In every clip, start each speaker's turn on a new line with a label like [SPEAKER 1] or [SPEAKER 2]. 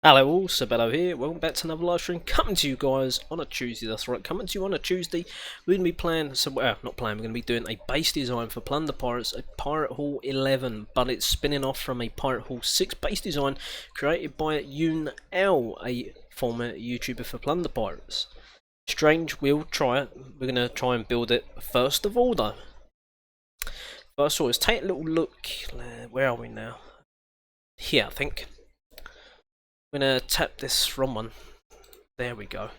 [SPEAKER 1] Hello all, Sabello here, welcome back to another live stream, coming to you guys on a Tuesday, that's right, coming to you on a Tuesday. We're going to be playing, not playing, we're going to be doing a base design for Plunder Pirates, a Pirate Hall 11, but it's spinning off from a Pirate Hall 6 base design created by Yoon L, a former YouTuber for Plunder Pirates. Strange, we'll try it, we're going to try and build it first of all though. First of all, let's take a little look, where are we now? Here I think. I'm going to tap this wrong one. There we go.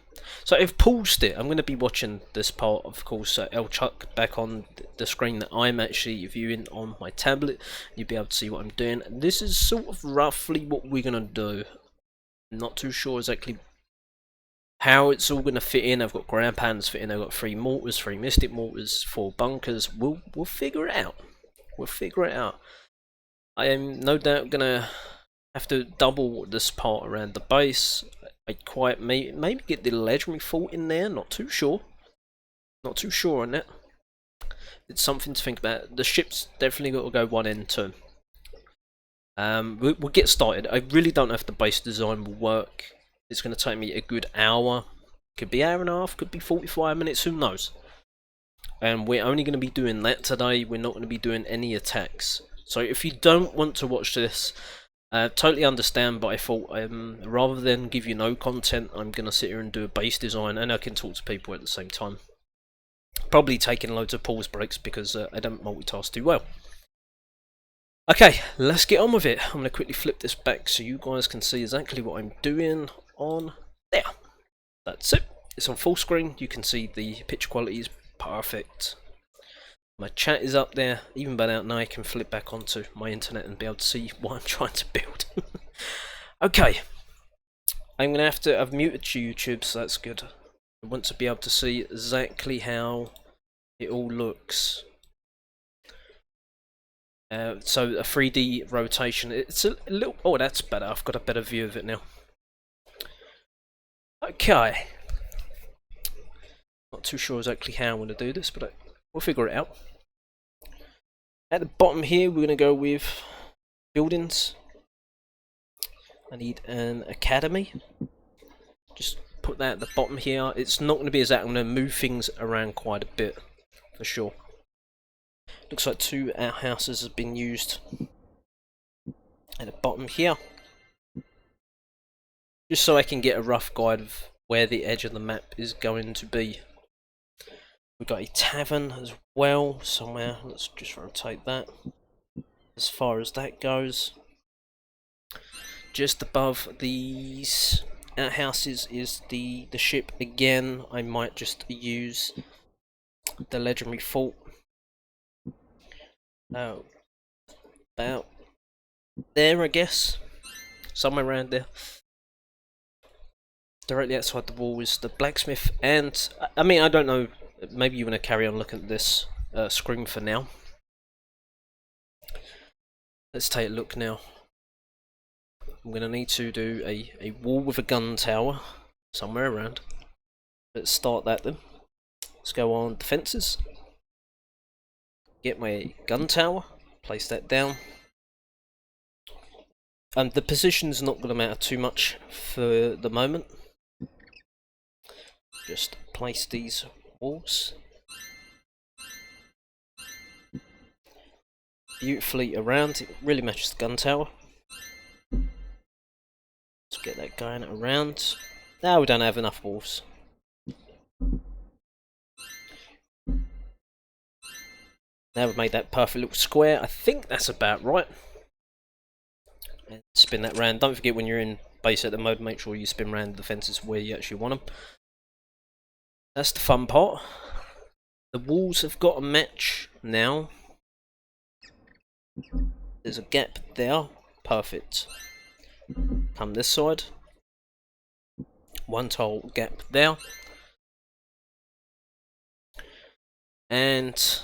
[SPEAKER 1] So I've paused it. I'm going to be watching this part, of course, El Chuck back on the screen that I'm actually viewing on my tablet. You'll be able to see what I'm doing. This is sort of roughly what we're going to do. I'm not too sure exactly how it's all going to fit in. I've got ground patterns fit in. I've got 3 mortars, 3 mystic mortars, 4 bunkers. We'll figure it out. We'll figure it out. I am no doubt going to have to double this part around the base. I'd quite maybe get the legendary fort in there, not too sure. Not too sure on that. It's something to think about. The ship's definitely got to go one and two. We'll get started. I really don't know if the base design will work. It's going to take me a good hour. Could be hour and a half, could be 45 minutes, who knows. And we're only going to be doing that today. We're not going to be doing any attacks. So if you don't want to watch this, totally understand, but I thought rather than give you no content, I'm going to sit here and do a base design and I can talk to people at the same time. Probably taking loads of pause breaks because I don't multitask too well. Okay, let's get on with it. I'm going to quickly flip this back so you guys can see exactly what I'm doing on there. That's it. It's on full screen. You can see the picture quality is perfect. My chat is up there, even better. Now I can flip back onto my internet and be able to see what I'm trying to build. Okay, I'm gonna have to. I've muted YouTube, so that's good. I want to be able to see exactly how it all looks. So a 3D rotation. It's a little. Oh, that's better. I've got a better view of it now. Okay. Not too sure exactly how I'm gonna do this, but we'll figure it out. At the bottom here, we're going to go with buildings. I need an academy. Just put that at the bottom here. It's not going to be as that. I'm going to move things around quite a bit, for sure. Looks like 2 outhouses have been used at the bottom here. Just so I can get a rough guide of where the edge of the map is going to be. We've got a tavern as well somewhere. Let's just rotate that. As far as that goes, just above these outhouses is the ship again. I might just use the legendary fort. Oh, about there, I guess. Somewhere around there. Directly outside the wall is the blacksmith, and I mean, I don't know. Maybe you want to carry on looking at this screen for now. Let's take a look now. I'm going to need to do a wall with a gun tower somewhere around. Let's start that then. Let's go on defences. Get my gun tower. Place that down. And the position's not going to matter too much for the moment. Just place these walls beautifully around. It really matches the gun tower. Let's get that going around. Now we don't have enough walls. Now we've made that perfect little square. I think that's about right. And spin that round. Don't forget when you're in base at the mode, make sure you spin round the fences where you actually want them. That's the fun part. The walls have got a match now. There's a gap there. Perfect. Come this side. 1 tile gap there. And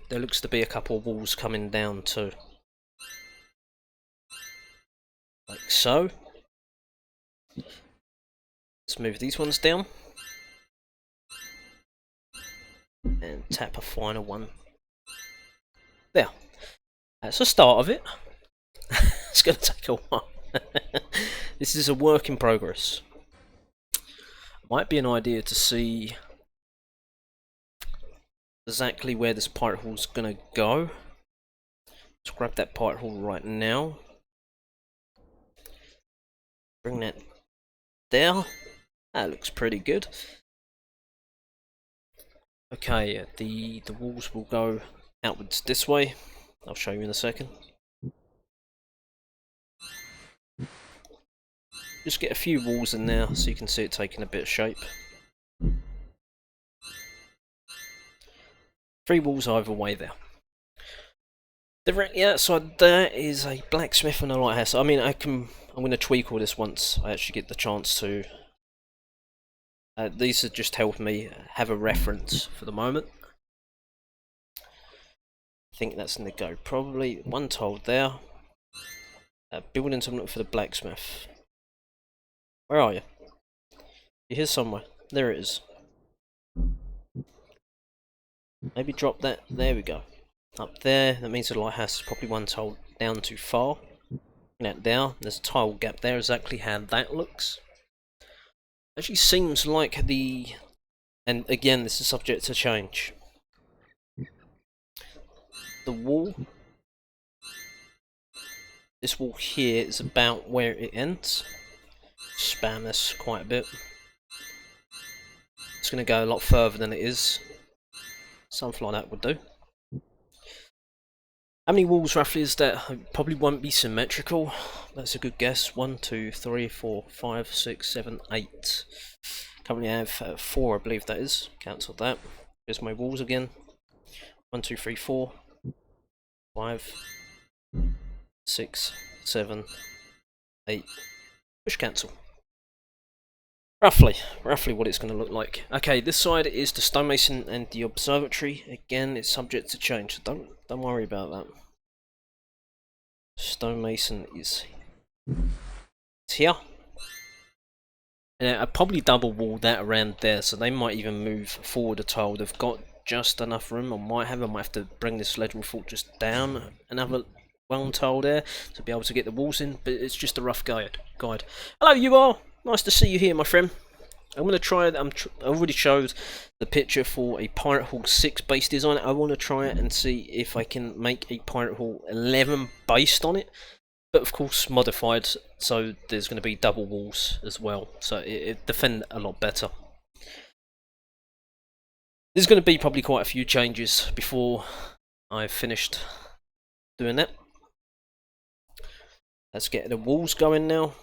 [SPEAKER 1] there looks to be a couple of walls coming down too. Like so. Let's move these ones down. And tap a final one. There. That's the start of it. It's going to take a while. This is a work in progress. Might be an idea to see exactly where this pirate hall's going to go. Let's grab that pirate hall right now. Bring that there. That looks pretty good. Okay, the walls will go outwards this way. I'll show you in a second. Just get a few walls in there so you can see it taking a bit of shape. 3 walls either way there. Directly outside there is a blacksmith and a lighthouse. I mean, I'm going to tweak all this once I actually get the chance to. These have just helped me have a reference for the moment. I think that's going to go probably 1 tile there. Building something up for the blacksmith. Where are you? You're here somewhere. There it is. Maybe drop that. There we go. Up there. That means the lighthouse is probably 1 tile down too far. That down. There's a tile gap there. Exactly how that looks. Actually seems like the. And again, this is subject to change. The wall. This wall here is about where it ends. Spam this quite a bit. It's going to go a lot further than it is. Something like that would do. How many walls roughly is that? Probably won't be symmetrical. That's a good guess. 1, 2, 3, 4, 5, 6, 7, 8. Currently I have 4, I believe that is. Cancel that. Here's my walls again. 1, 2, 3, 4, 5, 6, 7, 8. Push cancel. Roughly what it's going to look like. Okay, this side is the stonemason and the observatory. Again, it's subject to change, so don't worry about that. Stonemason is here. And I'd probably double wall that around there, so they might even move forward a tile. They've got just enough room. I might have to bring this legendary fortress down another 1 tile there to be able to get the walls in, but it's just a rough guide. Hello, you all. Nice to see you here, my friend. I'm going to try it. I already showed the picture for a Pirate Hall 6 base design. I want to try it and see if I can make a Pirate Hall 11 based on it. But of course modified, so there's going to be double walls as well. So it defend a lot better. There's going to be probably quite a few changes before I've finished doing that. Let's get the walls going now.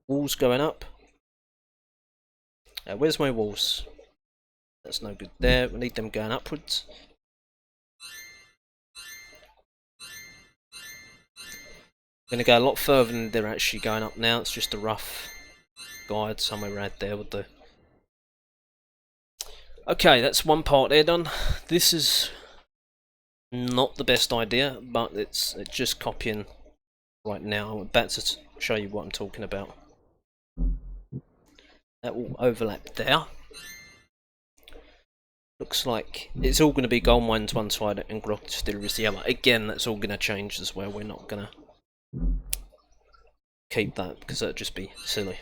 [SPEAKER 1] Walls going up. Where's my walls? That's no good there. We need them going upwards. I'm going to go a lot further than they're actually going up now. It's just a rough guide somewhere around there would do. Okay, that's one part there done. This is not the best idea, but it's just copying right now. I'm about to show you what I'm talking about. That will overlap there. Looks like it's all going to be gold mines one side and grog distilleries the other. Again, that's all going to change as well. We're not going to keep that because that'd just be silly.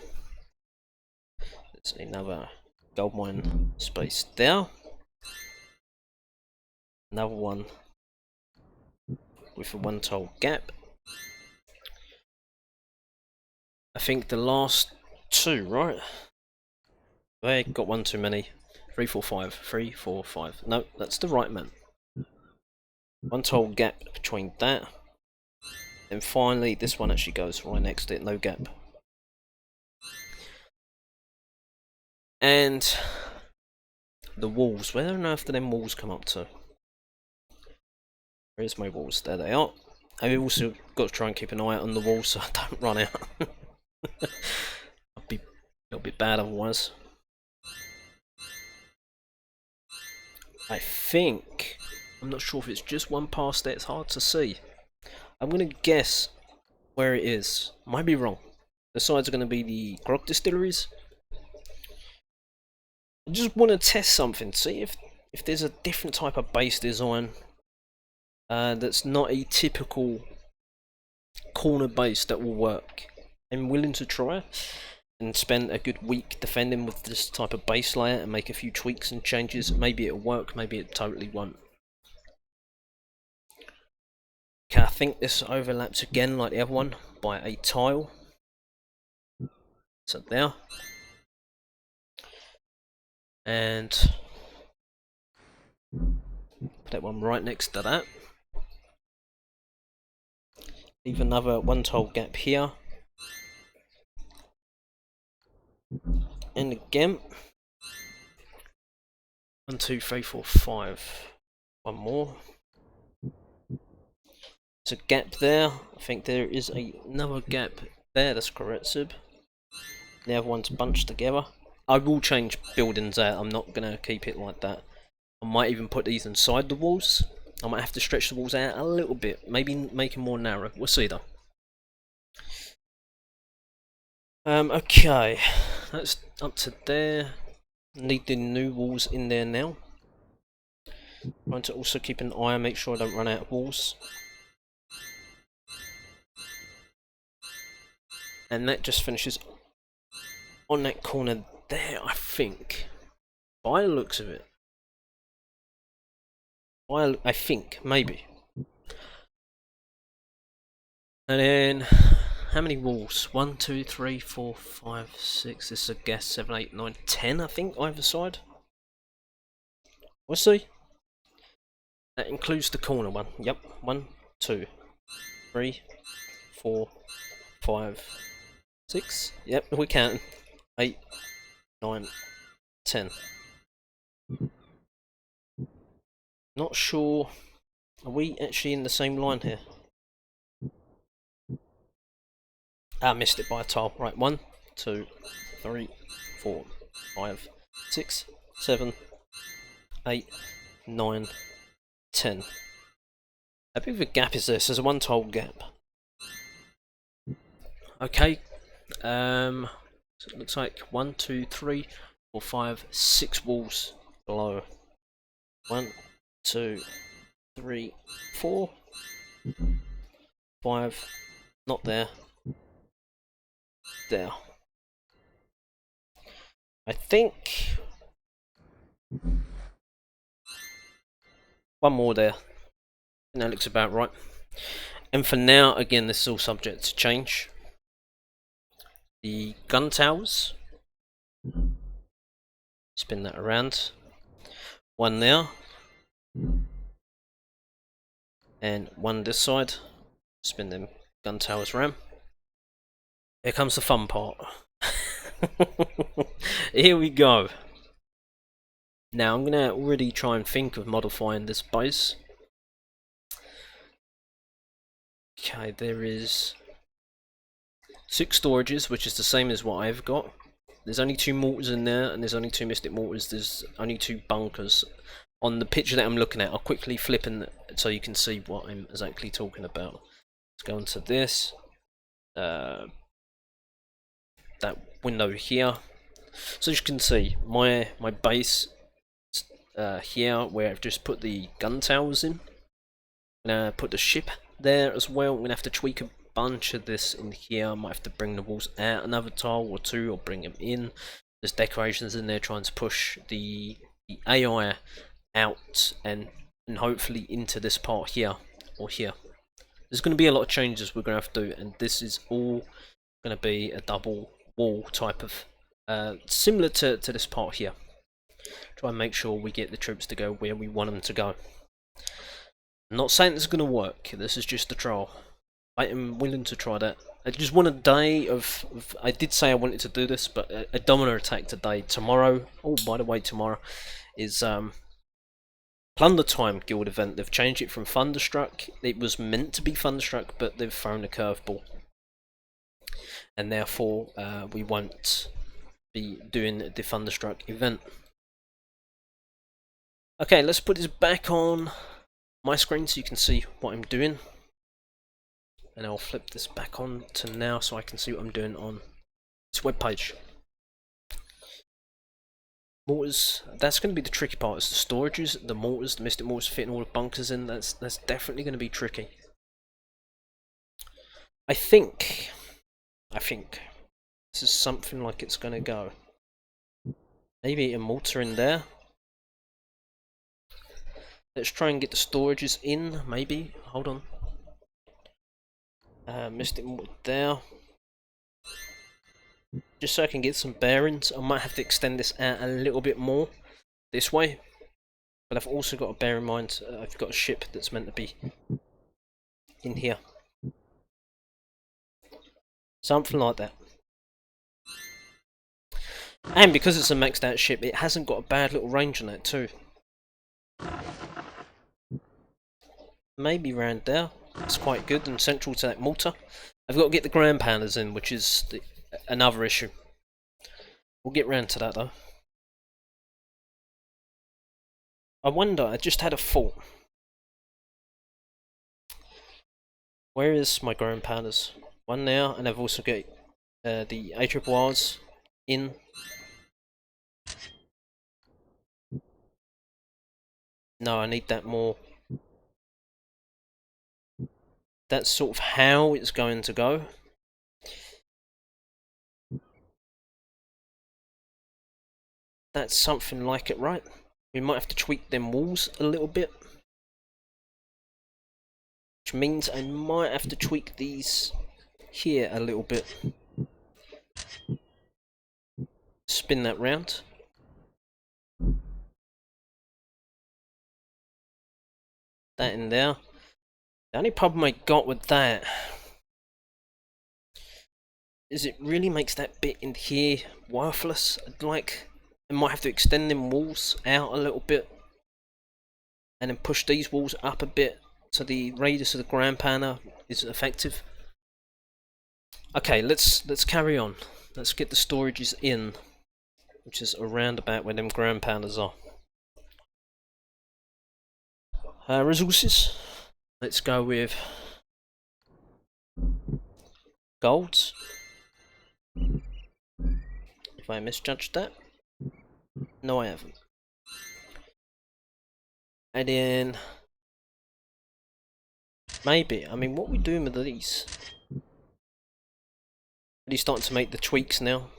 [SPEAKER 1] There's another gold mine space there. Another one with a 1 tile gap. I think the last 2, right? I got 1 too many. 3, 4, 5. 3, 4, 5. No, that's the right man. 1 tile gap between that. And finally, this one actually goes right next to it. No gap. And the walls. Where on earth do them walls come up to? Where's my walls? There they are. I've also got to try and keep an eye out on the walls so I don't run out. I'd be a little bit bad otherwise. I think, I'm not sure if it's just one past there, it's hard to see. I'm going to guess where it is. Might be wrong. The sides are going to be the grog distilleries. I just want to test something, see if there's a different type of base design that's not a typical corner base that will work. I'm willing to try and spend a good week defending with this type of base layer and make a few tweaks and changes. Maybe it'll work, maybe it totally won't. Okay, I think this overlaps again like the other one by a tile. So there. And put that one right next to that. Leave another one tile gap here. And again. 1, 2, 3, 4, 5. One more. There's a gap there. I think there is another gap there. That's correct, Sib. The other one's bunched together. I will change buildings out. I'm not going to keep it like that. I might even put these inside the walls. I might have to stretch the walls out a little bit. Maybe make them more narrow. We'll see though. Okay. That's up to there. Need the new walls in there now. Trying to also keep an eye and make sure I don't run out of walls. And that just finishes on that corner there, I think. By the looks of it. I think, maybe. And then, how many walls? 1, 2, 3, 4, 5, 6, this is a guess, 7, 8, 9, 10 I think, either side. We'll see. That includes the corner one. Yep, 1, 2, 3, 4, 5, 6. Yep, we're counting. 8, 9, 10. Not sure. Are we actually in the same line here? I missed it by a tile. Right, 1, 2, 3, 4, 5, 6, 7, 8, 9, 10. How big of a gap is this? There's a 1 tile gap. Okay. So it looks like 1, 2, 3, 4, 5, 6 walls below. 1, 2, 3, 4, 5. Not there. There. I think one more there. And that looks about right. And for now, again, this is all subject to change. The gun towers. Spin that around. One there. And one this side. Spin them gun towers around. Here comes the fun part. Here we go. Now I'm gonna already try and think of modifying this base. Okay, there is 6 storages, which is the same as what I've got. There's only 2 mortars in there, and there's only 2 mystic mortars. There's only 2 bunkers. On the picture that I'm looking at, I'll quickly flip in so you can see what I'm exactly talking about. Let's go into this. That window here. So as you can see, my base here, where I've just put the gun towers in. I'm gonna put the ship there as well. I'm gonna have to tweak a bunch of this in here. I might have to bring the walls out another tile or 2, or bring them in. There's decorations in there trying to push the AI out and hopefully into this part here or here. There's going to be a lot of changes we're going to have to do, and this is all going to be a double wall type of similar to this part here. Try and make sure we get the troops to go where we want them to go. I'm not saying it's going to work, this is just a trial. I am willing to try that. I just want a day of I did say I wanted to do this, but a domino attack today. Tomorrow, oh by the way, tomorrow is Plunder Time guild event. They've changed it from Thunderstruck. It was meant to be Thunderstruck, but they've thrown a curveball, and therefore we won't be doing the Thunderstruck event. Okay, let's put this back on my screen so you can see what I'm doing, and I'll flip this back on to now so I can see what I'm doing on this web page. Mortars, that's going to be the tricky part, is the storages, the mortars, the mystic mortars fitting all the bunkers in. That's definitely going to be tricky. I think this is something like it's gonna go. Maybe a mortar in there. Let's try and get the storages in, maybe. Hold on. Mystic mortar there. Just so I can get some bearings. I might have to extend this out a little bit more this way. But I've also got to bear in mind I've got a ship that's meant to be in here. Something like that. And because it's a maxed out ship, it hasn't got a bad little range on it too. Maybe round there. It's quite good and central to that mortar. I've got to get the ground pounders in, which is another issue. We'll get round to that though. I wonder, I just had a thought. Where is my ground pounders? One now, and I've also got the ARRRs in. No, I need that more. That's sort of how it's going to go. That's something like it, right? We might have to tweak them walls a little bit. Which means I might have to tweak these here a little bit. Spin that round. That in there. The only problem I got with that is it really makes that bit in here worthless. Like, I might have to extend them walls out a little bit and then push these walls up a bit so the radius of the ground pounder is effective. Okay, let's carry on. Let's get the storages in, which is around about where them ground pounders are. Resources. Let's go with golds. If I misjudged that. No, I haven't. And then maybe, I mean, what are we doing with these? Are you starting to make the tweaks now?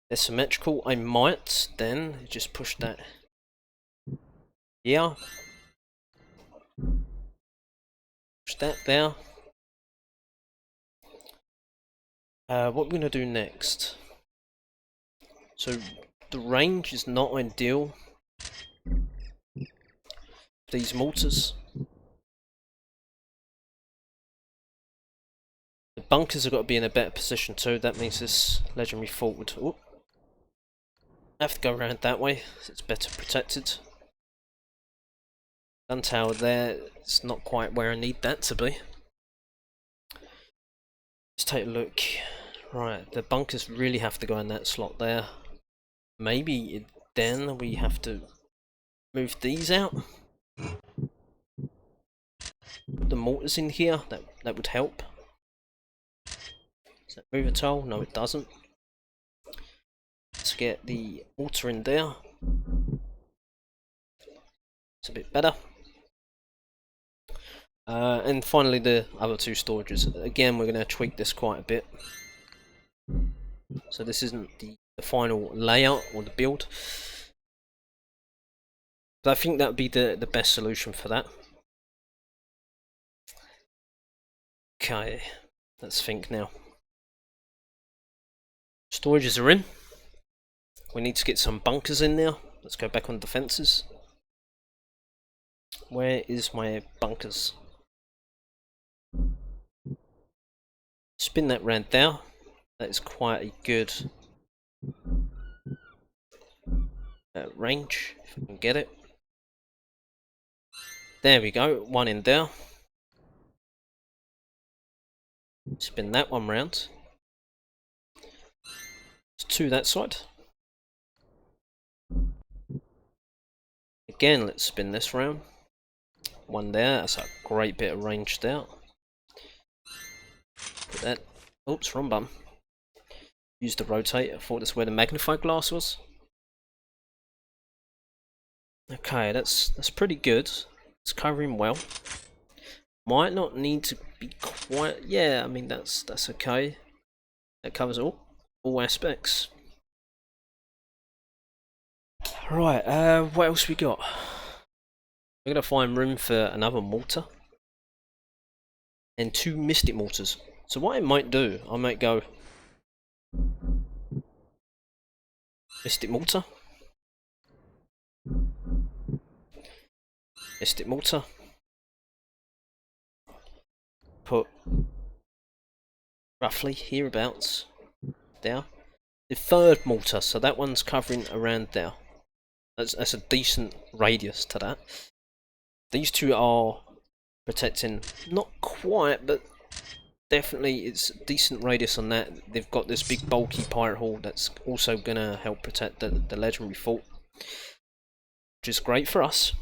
[SPEAKER 1] They're symmetrical. I might then just push that. Yeah. Push that there. What we're gonna do next? So the range is not ideal. These mortars. The bunkers have got to be in a better position too. That means this legendary forward. Oop. I have to go around that way, so it's better protected. Gun tower there, it's not quite where I need that to be. Let's take a look. Right, the bunkers really have to go in that slot there. Maybe then we have to move these out. Put the mortars in here, that would help. Does that move at all? No, it doesn't. Let's get the mortar in there. It's a bit better. And finally the other two storages. Again, we're going to tweak this quite a bit. So this isn't the final layout or the build. But I think that would be the best solution for that. Okay, let's think now. Storages are in. We need to get some bunkers in there. Let's go back on defences. Where is my bunkers? Spin that round there. That is quite a good range, if I can get it. There we go, one in there. Spin that one round. It's two that side. Again, let's spin this round. One there, that's a great bit of range there. Put that, oops, wrong button. Use the rotate, I thought that's where the magnifying glass was. Okay, that's pretty good. It's covering well. Might not need to be quite. Yeah, I mean that's okay. That covers all aspects. Right. What else we got? We're gonna find room for another mortar and 2 mystic mortars. So what I might do, I might go mystic mortar, mystic mortar. Put roughly hereabouts there. The 3rd mortar, so that one's covering around there. That's a decent radius to that. These 2 are protecting, not quite, but definitely it's a decent radius on that. They've got this big bulky pirate hull that's also gonna help protect the legendary fort, which is great for us.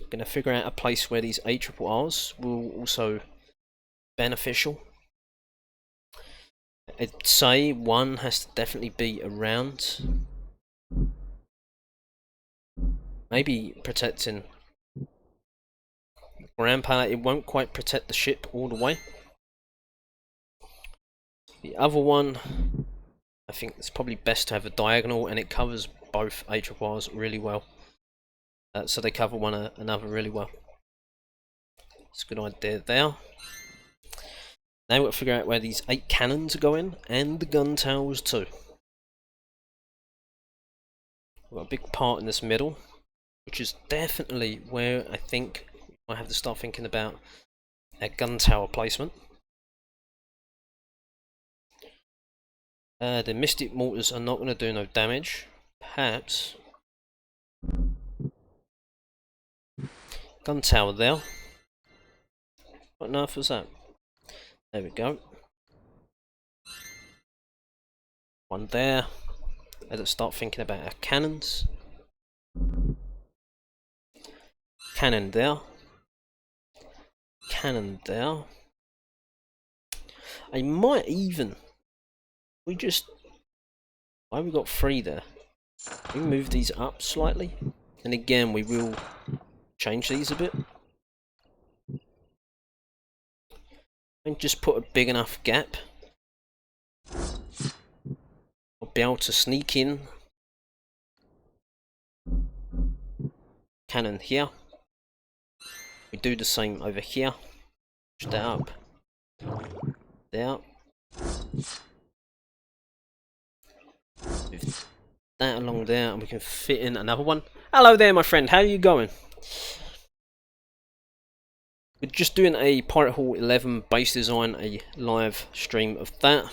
[SPEAKER 1] Gonna figure out a place where these ARRs will also beneficial. I'd say one has to definitely be around. Maybe protecting ground pallet. It won't quite protect the ship all the way. The other one, I think it's probably best to have a diagonal, and it covers both ARRs really well. So they cover one another really well. It's a good idea there. Now we've got to figure out where these 8 cannons are going, and the gun towers too. We've got a big part in this middle, which is definitely where I think I have to start thinking about a gun tower placement. The mystic mortars are not going to do no damage. Perhaps gun tower there. What on earth was that? There we go. One there. Let's start thinking about our cannons. Cannon there. Cannon there. I might even. Why we got 3 there? We move these up slightly, and again we will change these a bit. And just put a big enough gap. I'll be able to sneak in. Cannon here. We do the same over here. Push that up. There. Move that along there, and we can fit in another one. Hello there, my friend. How are you going? We're just doing a Pirate Hall 11 base design, a live stream of that.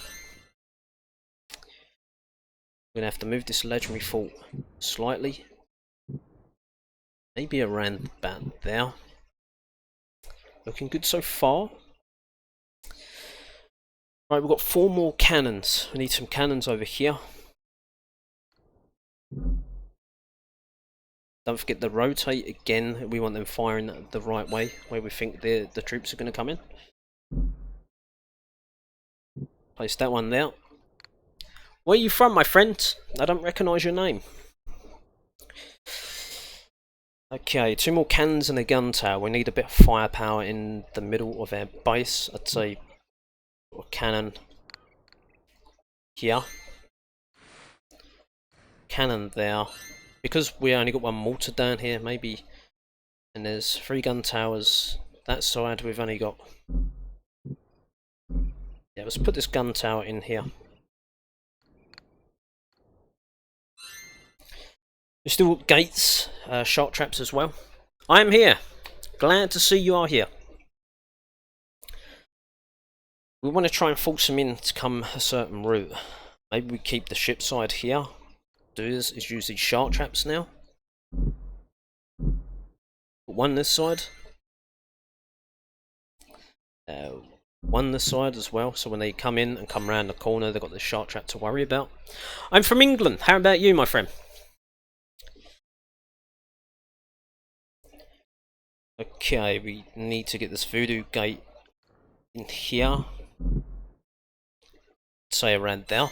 [SPEAKER 1] We're gonna have to move this legendary fort slightly. Maybe around about there. Looking good so far. Right, we've got 4 more cannons. We need some cannons over here. Don't forget to rotate again. We want them firing the right way, where we think the troops are going to come in. Place that one there. Where are you from, my friend? I don't recognise your name. Okay, 2 more cannons and a gun tower. We need a bit of firepower in the middle of our base. I'd say a cannon here. Cannon there. Because we only got 1 mortar down here, maybe. And there's 3 gun towers that side. We've only got. Yeah, let's put this gun tower in here. There's still gates, shark traps as well. I am here. Glad to see you are here. We want to try and force them in to come a certain route. Maybe we keep the ship side here. Do is use these shark traps now. Put 1 this side. 1 this side as well, so when they come in and come around the corner, they've got the shark trap to worry about. I'm from England. How about you, my friend? Okay, we need to get this voodoo gate in here. Say around there.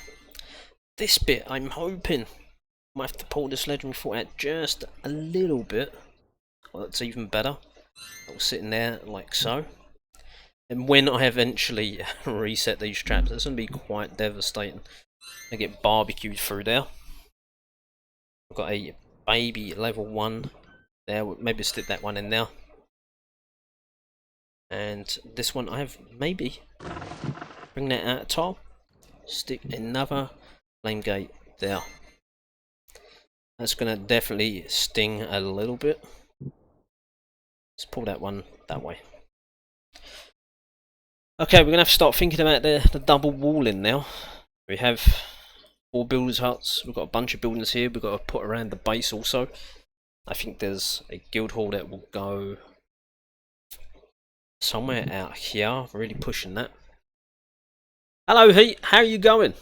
[SPEAKER 1] This bit, I'm hoping, might have to pull this legendary fort out just a little bit. Well, that's even better. all sitting there like so. And when I eventually reset these traps, it's going to be quite devastating. I get barbecued through there. I've got a baby level 1 there, maybe stick that one in there. And this one I have maybe bring that out of top, stick another flame gate there. That's going to definitely sting a little bit. Let's pull that one that way. Okay, we're going to have to start thinking about the double walling now. We have 4 builders' huts. We've got a bunch of buildings here. We've got to put around the base also. I think there's a guild hall that will go somewhere out here. Really pushing that. Hello, Heat. How are you going?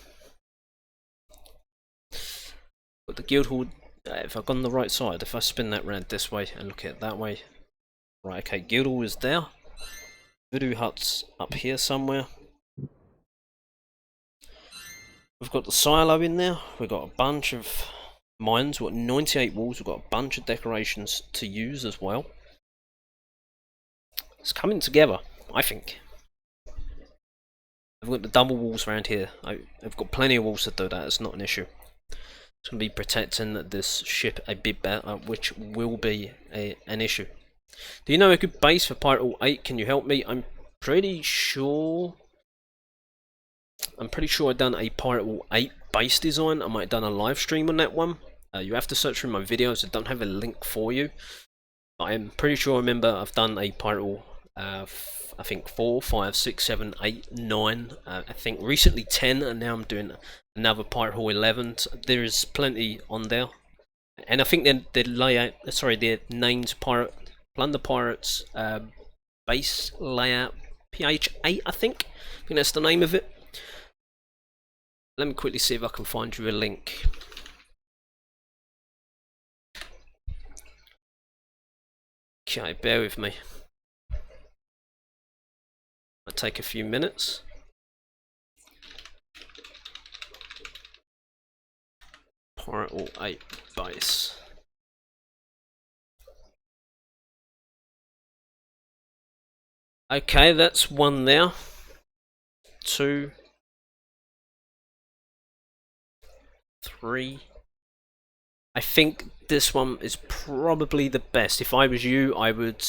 [SPEAKER 1] But the guild hall, if I've gone the right side, if I spin that round this way and look at it that way. Right, okay, guild hall is there. Voodoo huts up here somewhere. We've got the silo in there. We've got a bunch of mines. We've got 98 walls. We've got a bunch of decorations to use as well. It's coming together, I think. I've got the double walls around here. I've got plenty of walls to do that. It's not an issue. It's going to be protecting this ship a bit better, which will be an issue. Do you know a good base for Pirate Hall 8? Can you help me? I'm pretty sure I've done a Pirate Hall 8 base design. I might have done a live stream on that one. You have to search through my videos. I don't have a link for you. I'm pretty sure I remember I've done a Pirate Hall, I think 4, 5, 6, 7, 8, 9. I think recently 10, and now I'm doing another Pirate Hall 11. So there is plenty on there, and I think the layout. Sorry, the named Plunder Pirates base layout PH8. I think that's the name of it. Let me quickly see if I can find you a link. Okay, bear with me. It'll take a few minutes. Pirate Hall 8 base. Okay, that's one there. 2, 3. I think this one is probably the best. If I was you, I would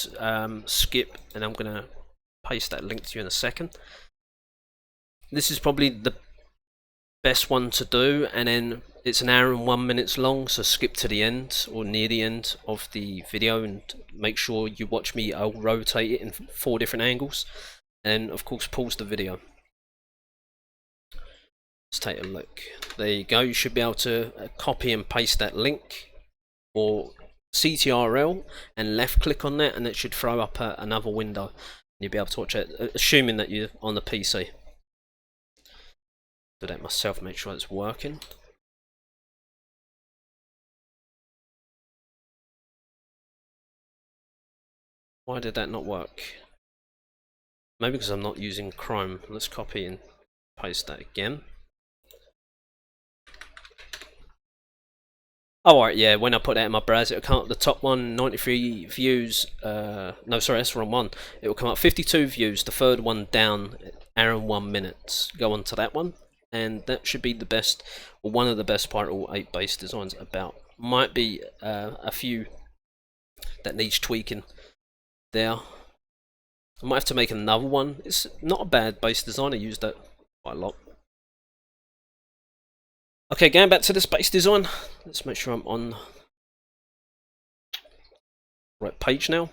[SPEAKER 1] skip, and I'm gonna paste that link to you in a second. This is probably the best one to do, and then it's an hour and 1 minute long, so skip to the end or near the end of the video and make sure you watch me. I'll rotate it in 4 different angles, and of course pause the video. Let's take a look. There you go. You should be able to copy and paste that link, or CTRL and left click on that, and it should throw up another window. You'll be able to watch it, assuming that you're on the PC. Do that myself, make sure it's working. Why did that not work? Maybe because I'm not using Chrome. Let's copy and paste that again. Alright, yeah, when I put that in my browser, it'll come up the top one, 93 views. No, sorry, that's the wrong one. It will come up 52 views, the third one down, hour and 1 minute. Go on to that one, and that should be the best, or one of the best Pirate Hall 8 base designs about. Might be a few that needs tweaking there. I might have to make another one. It's not a bad base design, I used that quite a lot. Okay, going back to this base design, let's make sure I'm on the right page now.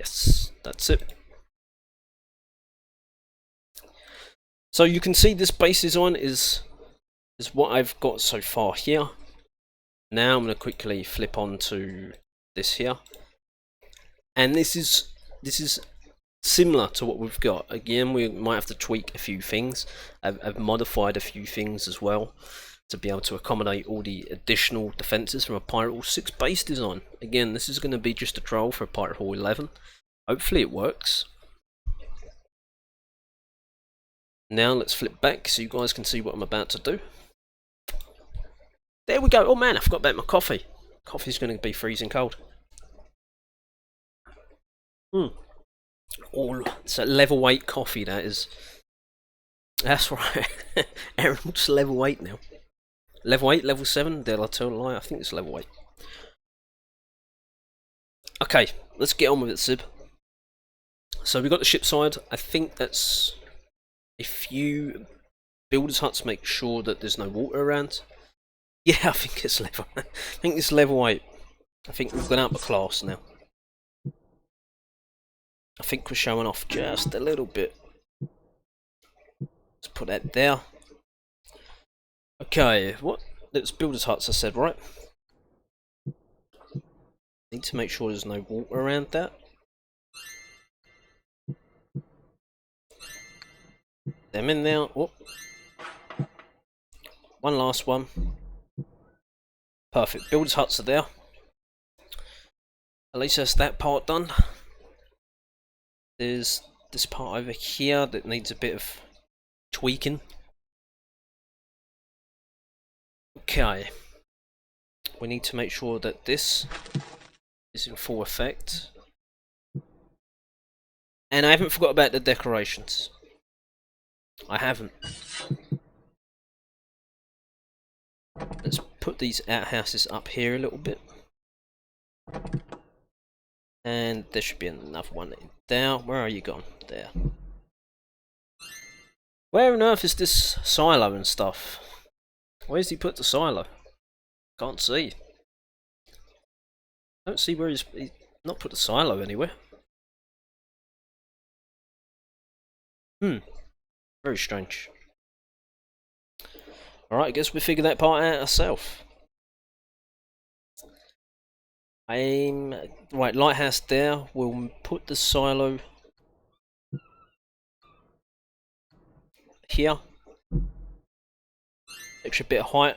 [SPEAKER 1] Yes, that's it. So you can see this base design is what I've got so far here. Now I'm going to quickly flip on to this here, and this is similar to what we've got. Again, we might have to tweak a few things. I've modified a few things as well to be able to accommodate all the additional defences from a Pirate Hall 6 base design. Again, this is going to be just a trial for a Pirate Hall 11. Hopefully it works. Now let's flip back so you guys can see what I'm about to do. There we go. Oh man, I forgot about my coffee. Coffee's going to be freezing cold. Hmm. All so level 8 coffee. That is. That's right. Emerald's level 8 now. Level 8, level 7. Did I tell a lie? I think it's level 8. Okay, let's get on with it, Sib. So we got the ship side. I think that's a few builders' huts. Make sure that there's no water around. Yeah, I think it's level. I think it's level 8. I think we've gone out of class now. I think we're showing off just a little bit. Let's put that there. Okay, what? Let's builders' huts. I said right. Need to make sure there's no water around that. Them in there. Whoop. One last one. Perfect. Builders' huts are there. At least that's that part done. There's this part over here that needs a bit of tweaking. Okay. We need to make sure that this is in full effect. And I haven't forgot about the decorations. I haven't. Let's put these outhouses up here a little bit. And there should be another one in there. Where are you gone? There. Where on earth is this silo and stuff? Where's he put the silo? Can't see. Don't see where he's not put the silo anywhere. Very strange. Alright, I guess we figure that part out ourselves. Right, lighthouse there. We'll put the silo here. Extra bit of height.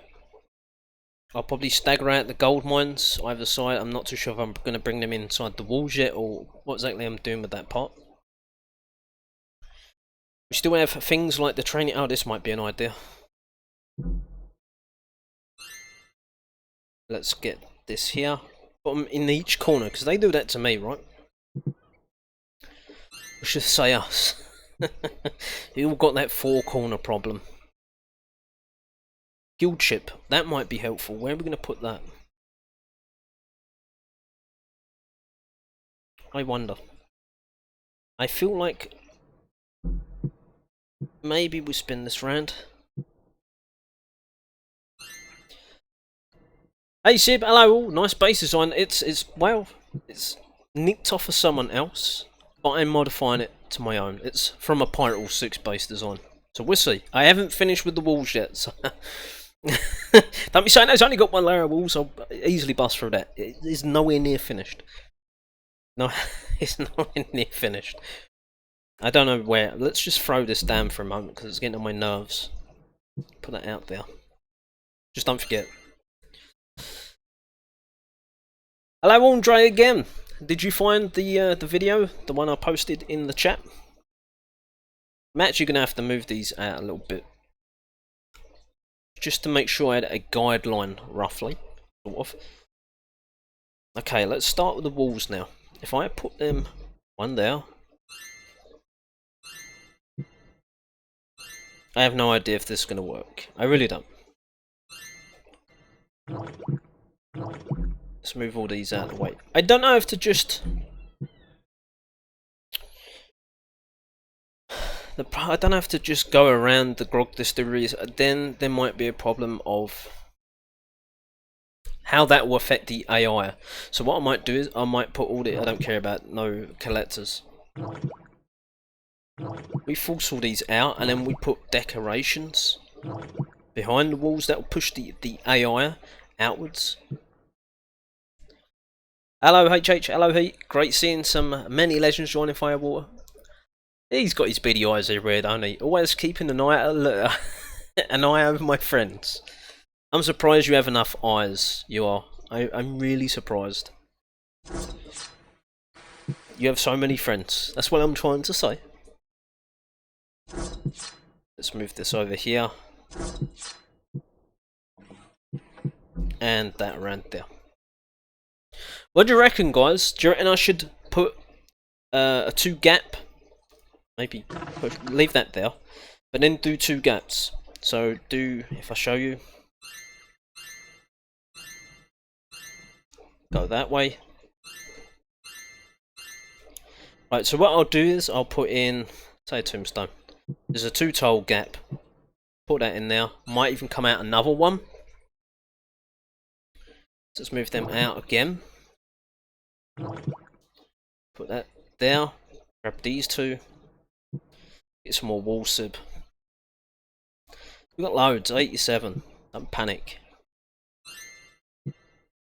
[SPEAKER 1] I'll probably stagger out the gold mines either side. I'm not too sure if I'm going to bring them inside the walls yet or what exactly I'm doing with that part. We still have things like the training. Oh, this might be an idea. Let's get this here. Put them in each corner because they do that to me, right? We should say us. You all got that 4-corner problem. Guild ship, that might be helpful. Where are we going to put that? I wonder. I feel like maybe we spin this round. Hey Sib, hello all. Nice base design. It's nicked off of someone else, but I'm modifying it to my own. It's from a Pirate Hall 6 base design. So we'll see. I haven't finished with the walls yet, so don't be saying it's only got one layer of walls. I'll easily bust through that. It is nowhere near finished. No, it's nowhere near finished. I don't know where. Let's just throw this down for a moment because it's getting on my nerves. Put that out there. Just don't forget. Hello Andre again. Did you find the video, the one I posted in the chat? I'm actually gonna have to move these out a little bit, just to make sure I had a guideline roughly, sort of. Okay, let's start with the walls now. If I put them one there, I have no idea if this is gonna work. I really don't. Let's move all these out of the way. I don't know if to just... I don't have to just go around the grog distilleries. Then there might be a problem of how that will affect the AI. So what I might do is I might put all the... I don't care about no collectors. We force all these out and then we put decorations behind the walls that will push the AI outwards. Hello HH, hello Heat. Great seeing some many legends joining Firewater. He's got his beady eyes everywhere, don't he? Always keeping an eye over my friends. I'm surprised you have enough eyes. You are. I'm really surprised. You have so many friends. That's what I'm trying to say. Let's move this over here. And that around there. What do you reckon, guys? Do you reckon I should put a 2 gap. Maybe leave that there, but then do 2 gaps. So do, if I show you, go that way. Right, so what I'll do is I'll put in, say, a tombstone. There's a 2 tile gap. Put that in there. Might even come out another one. Let's move them out again. Put that there. Grab these 2. Get some more wall sib. We've got loads. 87. Don't panic.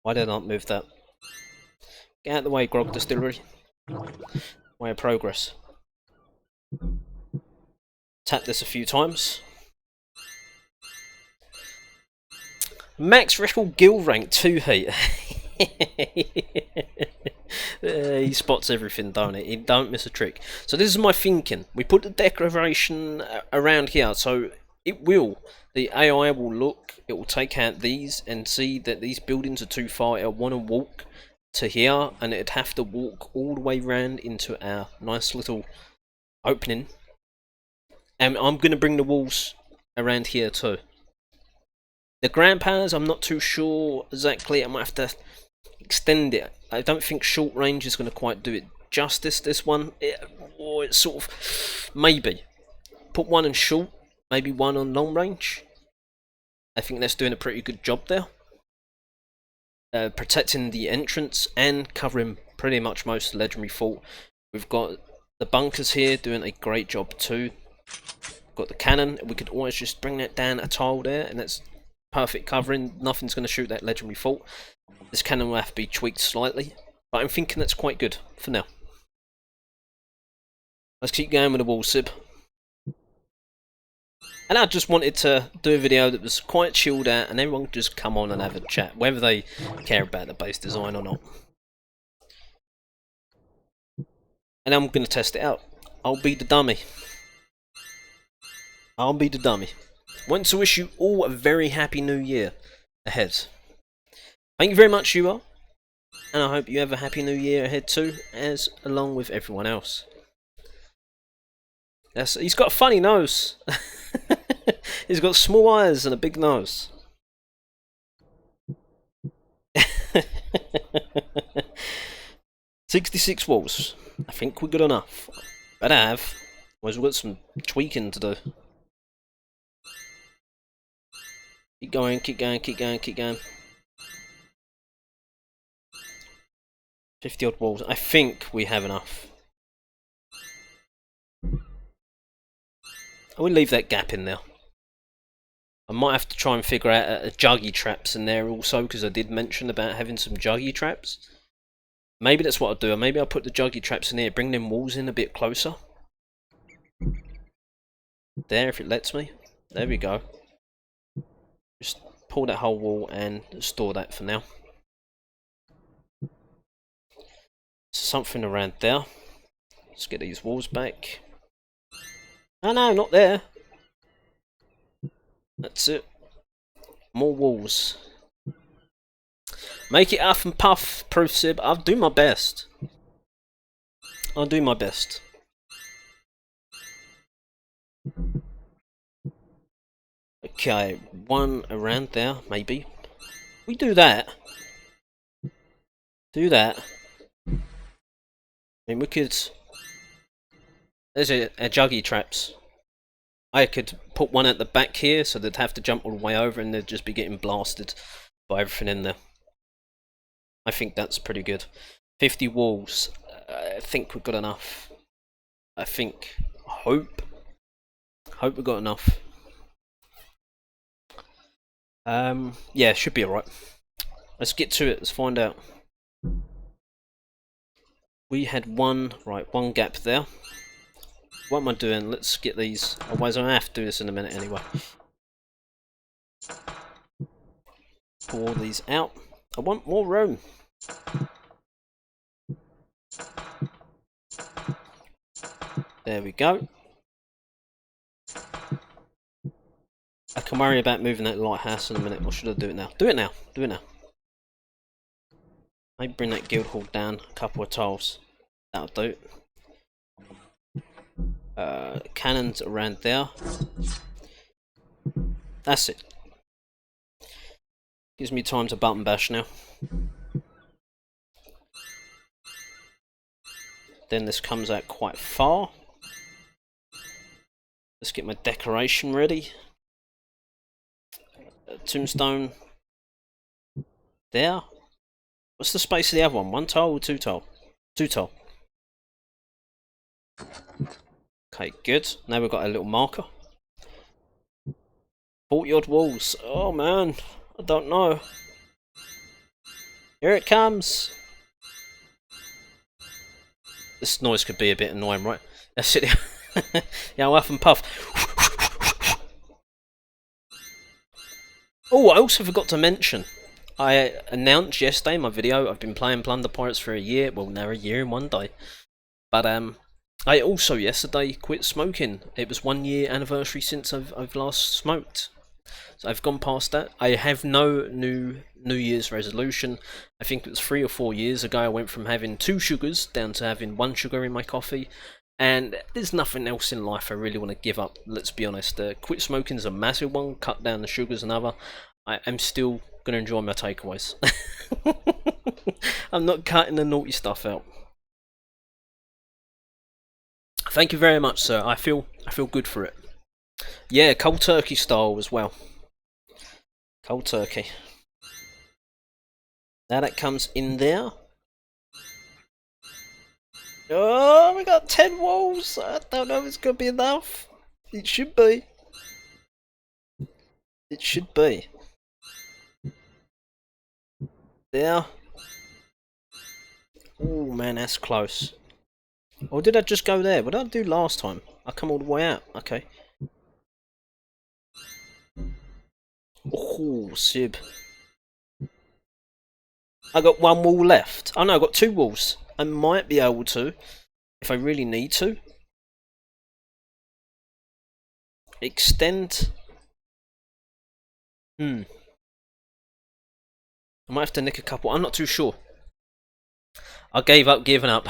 [SPEAKER 1] Why did I not move that? Get out of the way, Grog Distillery. Way of progress. Tap this a few times. Max record guild rank 2 heat. He spots everything, don't he? He don't miss a trick. So this is my thinking. We put the decoration around here, so it will. The AI will look. It will take out these and see that these buildings are too far. It'll want to walk to here, and it'd have to walk all the way round into our nice little opening. And I'm going to bring the walls around here too. The ground powers, I'm not too sure exactly. I might have to extend it. I don't think short range is going to quite do it justice, this one. Or it's sort of, maybe. Put one in short, maybe one on long range. I think that's doing a pretty good job there. Protecting the entrance and covering pretty much most of the legendary fort. We've got the bunkers here doing a great job too. Got the cannon. We could always just bring that down a tile there, and that's perfect covering. Nothing's going to shoot that legendary fort. This cannon will have to be tweaked slightly, but I'm thinking that's quite good for now. Let's keep going with the wall sib. And I just wanted to do a video that was quite chilled out, and everyone could just come on and have a chat, whether they care about the base design or not. And I'm going to test it out. I'll be the dummy. I'll be the dummy. Want to wish you all a very happy new year ahead. Thank you very much, you all. And I hope you have a happy new year ahead too, as along with everyone else. He's got a funny nose. He's got small eyes and a big nose. 66 walls. I think we're good enough. Better have. Otherwise we've got some tweaking to do. Keep going, keep going, keep going, keep going. 50 odd walls. I think we have enough. I will leave that gap in there. I might have to try and figure out a juggy traps in there also, because I did mention about having some juggy traps. Maybe that's what I'll do. Maybe I'll put the juggy traps in here, bring them walls in a bit closer. There, if it lets me. There we go. Just pull that whole wall and store that for now. Something around there. Let's get these walls back. Oh no, not there. That's it. More walls. Make it huff and puff, Proof Sib. I'll do my best. I'll do my best. Okay, one around there, maybe. We do that. Do that. I mean, we could... There's a juggy traps. I could put one at the back here, so they'd have to jump all the way over and they'd just be getting blasted by everything in there. I think that's pretty good. 50 walls. I think we've got enough. I think. Hope we've got enough. Yeah, should be alright. Let's get to it. Let's find out. We had one gap there. What am I doing? Let's get these. Otherwise, I'm gonna have to do this in a minute anyway. Pull all these out. I want more room. There we go. I can worry about moving that lighthouse in a minute. Or should I do it now? Do it now. Do it now. Maybe bring that guild hall down a couple of tiles. That'll do. Cannons around there. That's it. Gives me time to button bash now. Then this comes out quite far. Let's get my decoration ready. Tombstone. There. What's the space of the other one? 1 tile or 2 tile? 2 tile. Okay, good. Now we've got a little marker. 40 odd walls. Oh man, I don't know. Here it comes. This noise could be a bit annoying, right? That's it. Yeah, I'll huff and puff. Oh, I also forgot to mention. I announced yesterday in my video I've been playing Plunder Pirates for a year. Well, now a year in 1 day. But I also yesterday quit smoking. It was 1 year anniversary since I've last smoked. So I've gone past that. I have no New Year's resolution. I think it was 3 or 4 years ago I went from having 2 sugars down to having 1 sugar in my coffee. And there's nothing else in life I really want to give up, let's be honest. Quit smoking is a massive one, cut down the sugars another. I am still going to enjoy my takeaways. I'm not cutting the naughty stuff out. Thank you very much, sir. I feel good for it. Yeah, cold turkey style as well. Cold turkey. Now that comes in there. Oh, we got 10 walls. I don't know if it's going to be enough. It should be. It should be. There. Oh man, that's close. Or did I just go there? What did I do last time? I come all the way out. Okay. Oh, Sib. I got 1 wall left. Oh no, I got 2 walls. I might be able to, if I really need to, extend. I might have to nick a couple. I'm not too sure. I gave up giving up.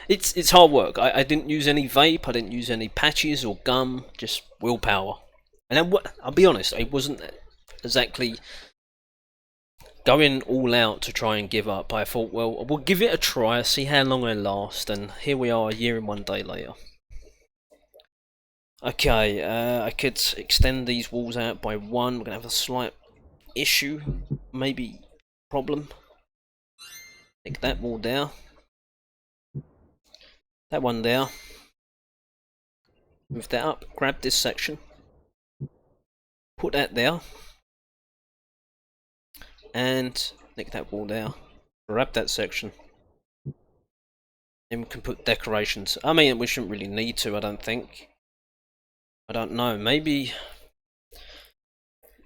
[SPEAKER 1] It's hard work. I didn't use any vape. I didn't use any patches or gum. Just willpower. And I'll be honest, it wasn't exactly going all out to try and give up. I thought, well, we'll give it a try, see how long I last, and here we are a year and 1 day later. Okay, I could extend these walls out by 1. We're gonna have a slight issue, maybe problem. Take that wall there. That one there. Move that up, grab this section. Put that there. And nick that wall there. Grab that section. Then we can put decorations. I mean, we shouldn't really need to, I don't think. I don't know, maybe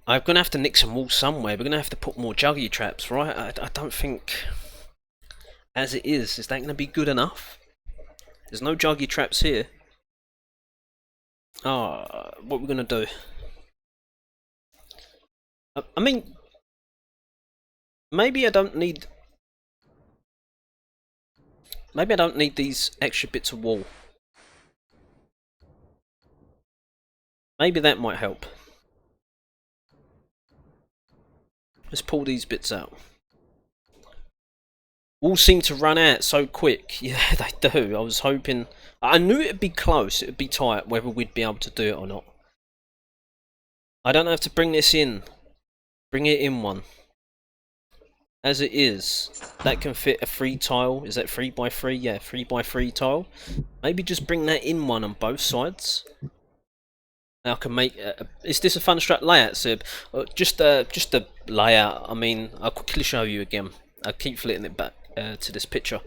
[SPEAKER 1] I'm gonna have to nick some walls somewhere. We're gonna have to put more juggy traps, right? I don't think, as it is that gonna be good enough? There's no juggy traps here. Oh, what are we gonna do? I mean, maybe I don't need these extra bits of wall. Maybe that might help. Let's pull these bits out. Walls seem to run out so quick. Yeah, they do. I was hoping. I knew it'd be close, it'd be tight, whether we'd be able to do it or not. I don't have to bring this in. Bring it in 1. As it is, that can fit a 3 tile. Is that 3 by 3? Yeah, 3 by 3 tile. Maybe just bring that in 1 on both sides. I can make. Is this a fun strat layout, Sib? Just a layout. I mean, I'll quickly show you again. I keep flitting it back to this picture.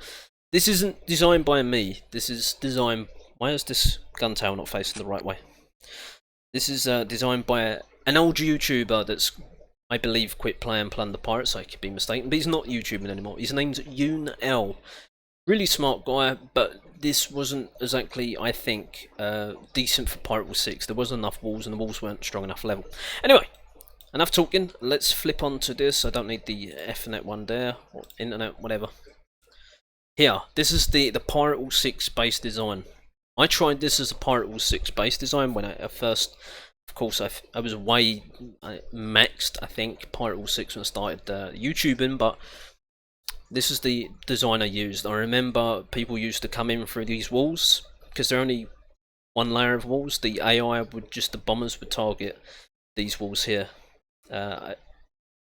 [SPEAKER 1] This isn't designed by me. This is designed. Why is this gun tail not facing the right way? This is designed by an old YouTuber that's, I believe, quit playing Plunder Pirates. I could be mistaken, but he's not YouTubing anymore. His name's Yoon L. Really smart guy, but this wasn't exactly, I think, decent for Pirate Wall 6. There wasn't enough walls, and the walls weren't strong enough level. Anyway, enough talking. Let's flip on to this. I don't need the Ethernet one there, or internet, whatever. Here, this is the Pirate Hall 6 base design. I tried this as a Pirate Hall 6 base design when I first, of course, I was way maxed, I think, Pirate Hall 6 when I started YouTubing, but this is the design I used. I remember people used to come in through these walls, because they're only one layer of walls. The AI would just, the bombers would target these walls here.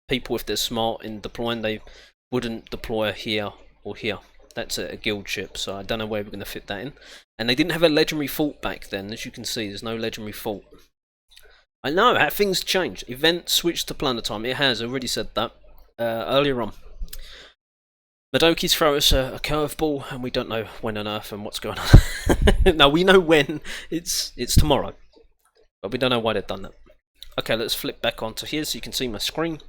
[SPEAKER 1] People, if they're smart in deploying, they wouldn't deploy here or here. That's a guild ship, so I don't know where we're going to fit that in. And they didn't have a legendary fort back then. As you can see, there's no legendary fort. I know how things change. Event switched to plunder time. It has, I already said that earlier on. Madoki's throw us a curveball, and we don't know when on earth and what's going on. No, we know when. It's tomorrow, but we don't know why they've done that. Okay, let's flip back onto here so you can see my screen.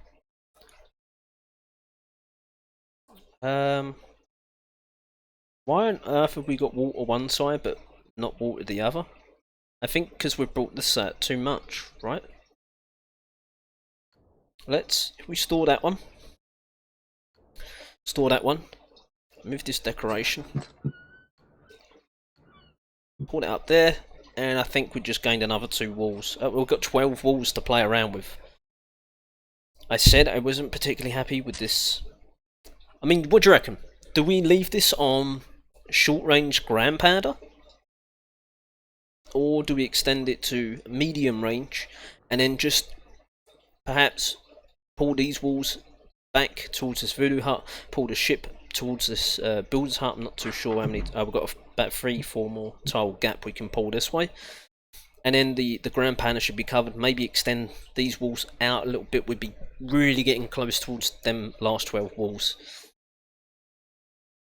[SPEAKER 1] Why on earth have we got water one side but not water the other? I think because we've brought this out too much, right? If we store that one. Store that one. Move this decoration. Put it up there. And I think we just gained another 2 walls. We've got 12 walls to play around with. I said I wasn't particularly happy with this. I mean, what do you reckon? Do we leave this on short range grand powder? Or do we extend it to medium range and then just perhaps pull these walls back towards this voodoo hut, pull the ship towards this builder's hut? I'm not too sure how many. We've got about 3-4 more tile gap we can pull this way, and then the grand panel should be covered. Maybe extend these walls out a little bit. We'd be really getting close towards them last 12 walls.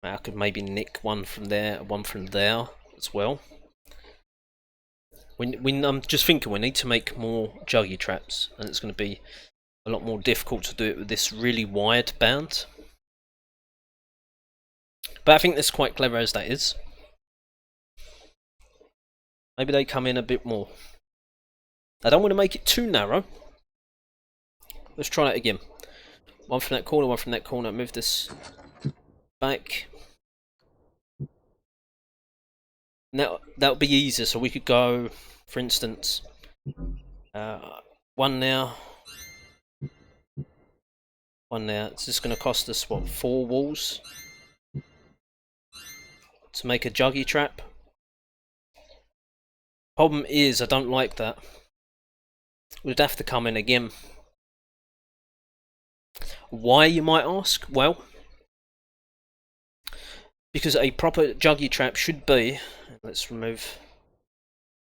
[SPEAKER 1] I could maybe nick one from there, one from there as well. I'm just thinking we need to make more juggy traps, and it's going to be a lot more difficult to do it with this really wide band. But I think that's quite clever as that is. Maybe they come in a bit more. I don't want to make it too narrow. Let's try that again. One from that corner, one from that corner. Move this back. Now that'll be easier, so we could go, for instance, one now. One now. It's just going to cost us what, 4 walls to make a juggy trap. Problem is, I don't like that. We'd have to come in again. Why, you might ask? Well, because a proper juggy trap should be. Let's remove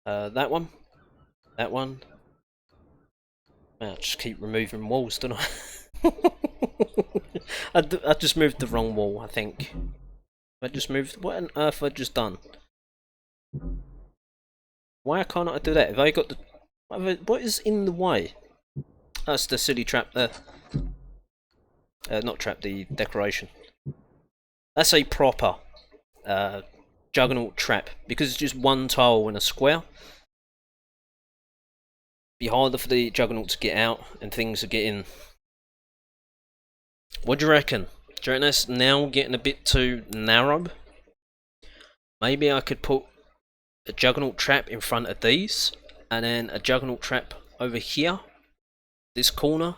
[SPEAKER 1] that one. That one. I just keep removing walls, don't I? I just moved the wrong wall, I think. I just moved. What on earth have I just done? Why can't I do that? Have I got the? What is in the way? That's the silly trap there. Not trap, the decoration. That's a proper juggernaut trap, because it's just one tile in a square. Be harder for the juggernaut to get out and things to get in. What do you reckon? Do you reckon that's now getting a bit too narrow? Maybe I could put a juggernaut trap in front of these, and then a juggernaut trap over here, this corner.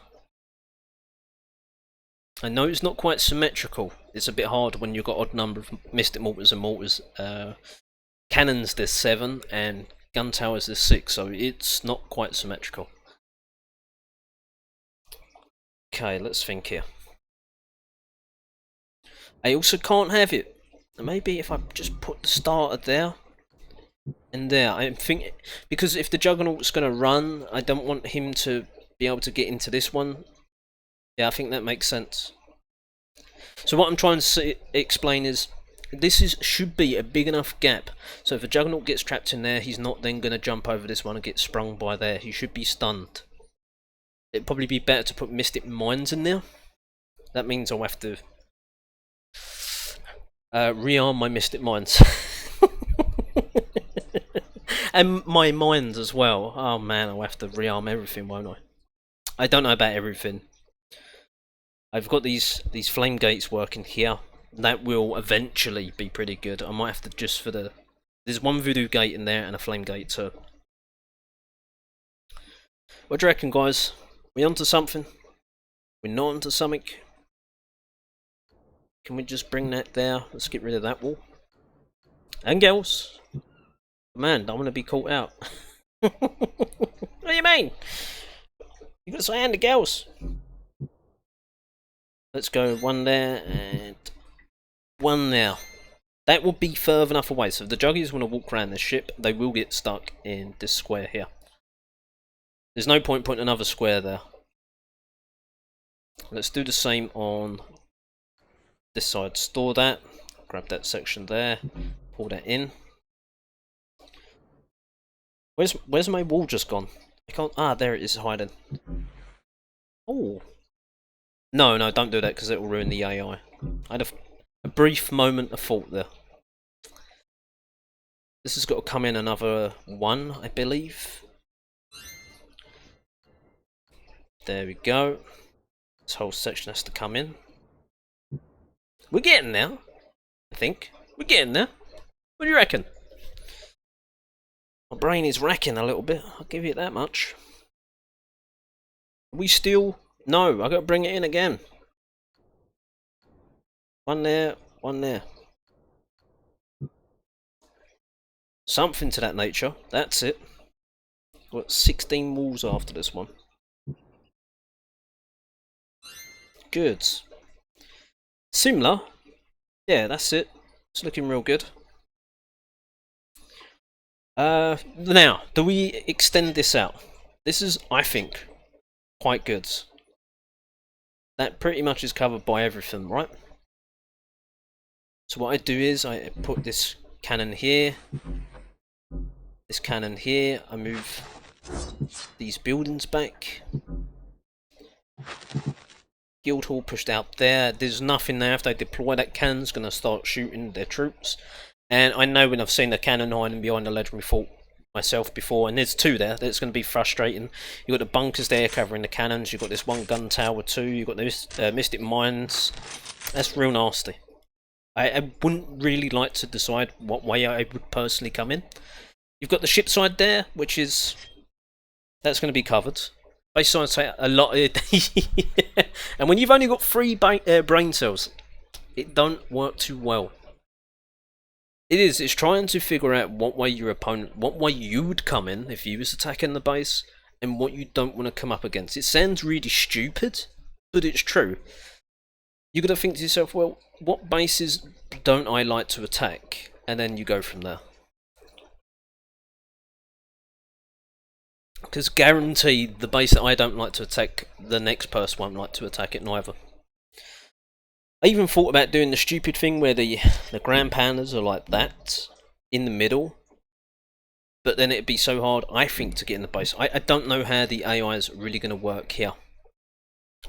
[SPEAKER 1] I know it's not quite symmetrical. It's a bit hard when you've got odd number of mystic mortars and mortars. Cannons there's 7 and gun towers there's 6, so it's not quite symmetrical. Okay, let's think here. I also can't have it. Maybe if I just put the starter there and there. I'm thinking, because if the juggernaut's going to run, I don't want him to be able to get into this one. Yeah, I think that makes sense. So what I'm trying to explain is, this should be a big enough gap, so if a juggernaut gets trapped in there, he's not then going to jump over this one and get sprung by there. He should be stunned. It'd probably be better to put mystic mines in there. That means I'll have to rearm my mystic mines. And my mines as well. Oh man, I'll have to rearm everything, won't I? I don't know about everything. I've got these flame gates working here, that will eventually be pretty good. I might have to just for the... There's one voodoo gate in there and a flame gate too. What do you reckon, guys? We onto something? We're not onto something? Can we just bring that there? Let's get rid of that wall. And girls. Man, don't want to be caught out. What do you mean? You gotta say and the girls. Let's go one there and one there. That will be further enough away. So if the juggies want to walk around this ship, they will get stuck in this square here. There's no point putting another square there. Let's do the same on this side. Store that. Grab that section there. Pull that in. Where's my wall just gone? I can't... Ah, there it is hiding. Oh. No, don't do that because it will ruin the AI. I had a brief moment of thought there. This has got to come in another one, I believe. There we go. This whole section has to come in. We're getting there, I think. We're getting there. What do you reckon? My brain is racking a little bit, I'll give you that much. Are we still... No, I got to bring it in again. One there, one there. Something to that nature. That's it. Got 16 walls after this one. Good. Similar. Yeah, that's it. It's looking real good. Now, do we extend this out? This is, I think, quite good. That pretty much is covered by everything, right? So what I do is I put this cannon here, this cannon here, I move these buildings back. Guildhall pushed out there. There's nothing there. If they deploy, that cannon's going to start shooting their troops. And I know when I've seen the cannon hiding behind the legendary fort myself before, and there's two there, that's going to be frustrating. You've got the bunkers there covering the cannons, you've got this one gun tower too, you've got those mystic mines. That's real nasty. I wouldn't really like to decide what way I would personally come in. You've got the ship side there, which is... that's going to be covered. Base side say a lot... and when you've only got 3 brain cells, it don't work too well. It's trying to figure out what way your opponent, what way you would come in if you was attacking the base, and what you don't want to come up against. It sounds really stupid, but it's true. You got to think to yourself, well, what bases don't I like to attack? And then you go from there. Because guaranteed, the base that I don't like to attack, the next person won't like to attack it neither. I even thought about doing the stupid thing where the Grand Pandas are like that, in the middle. But then it'd be so hard, I think, to get in the base. I don't know how the AI is really going to work here.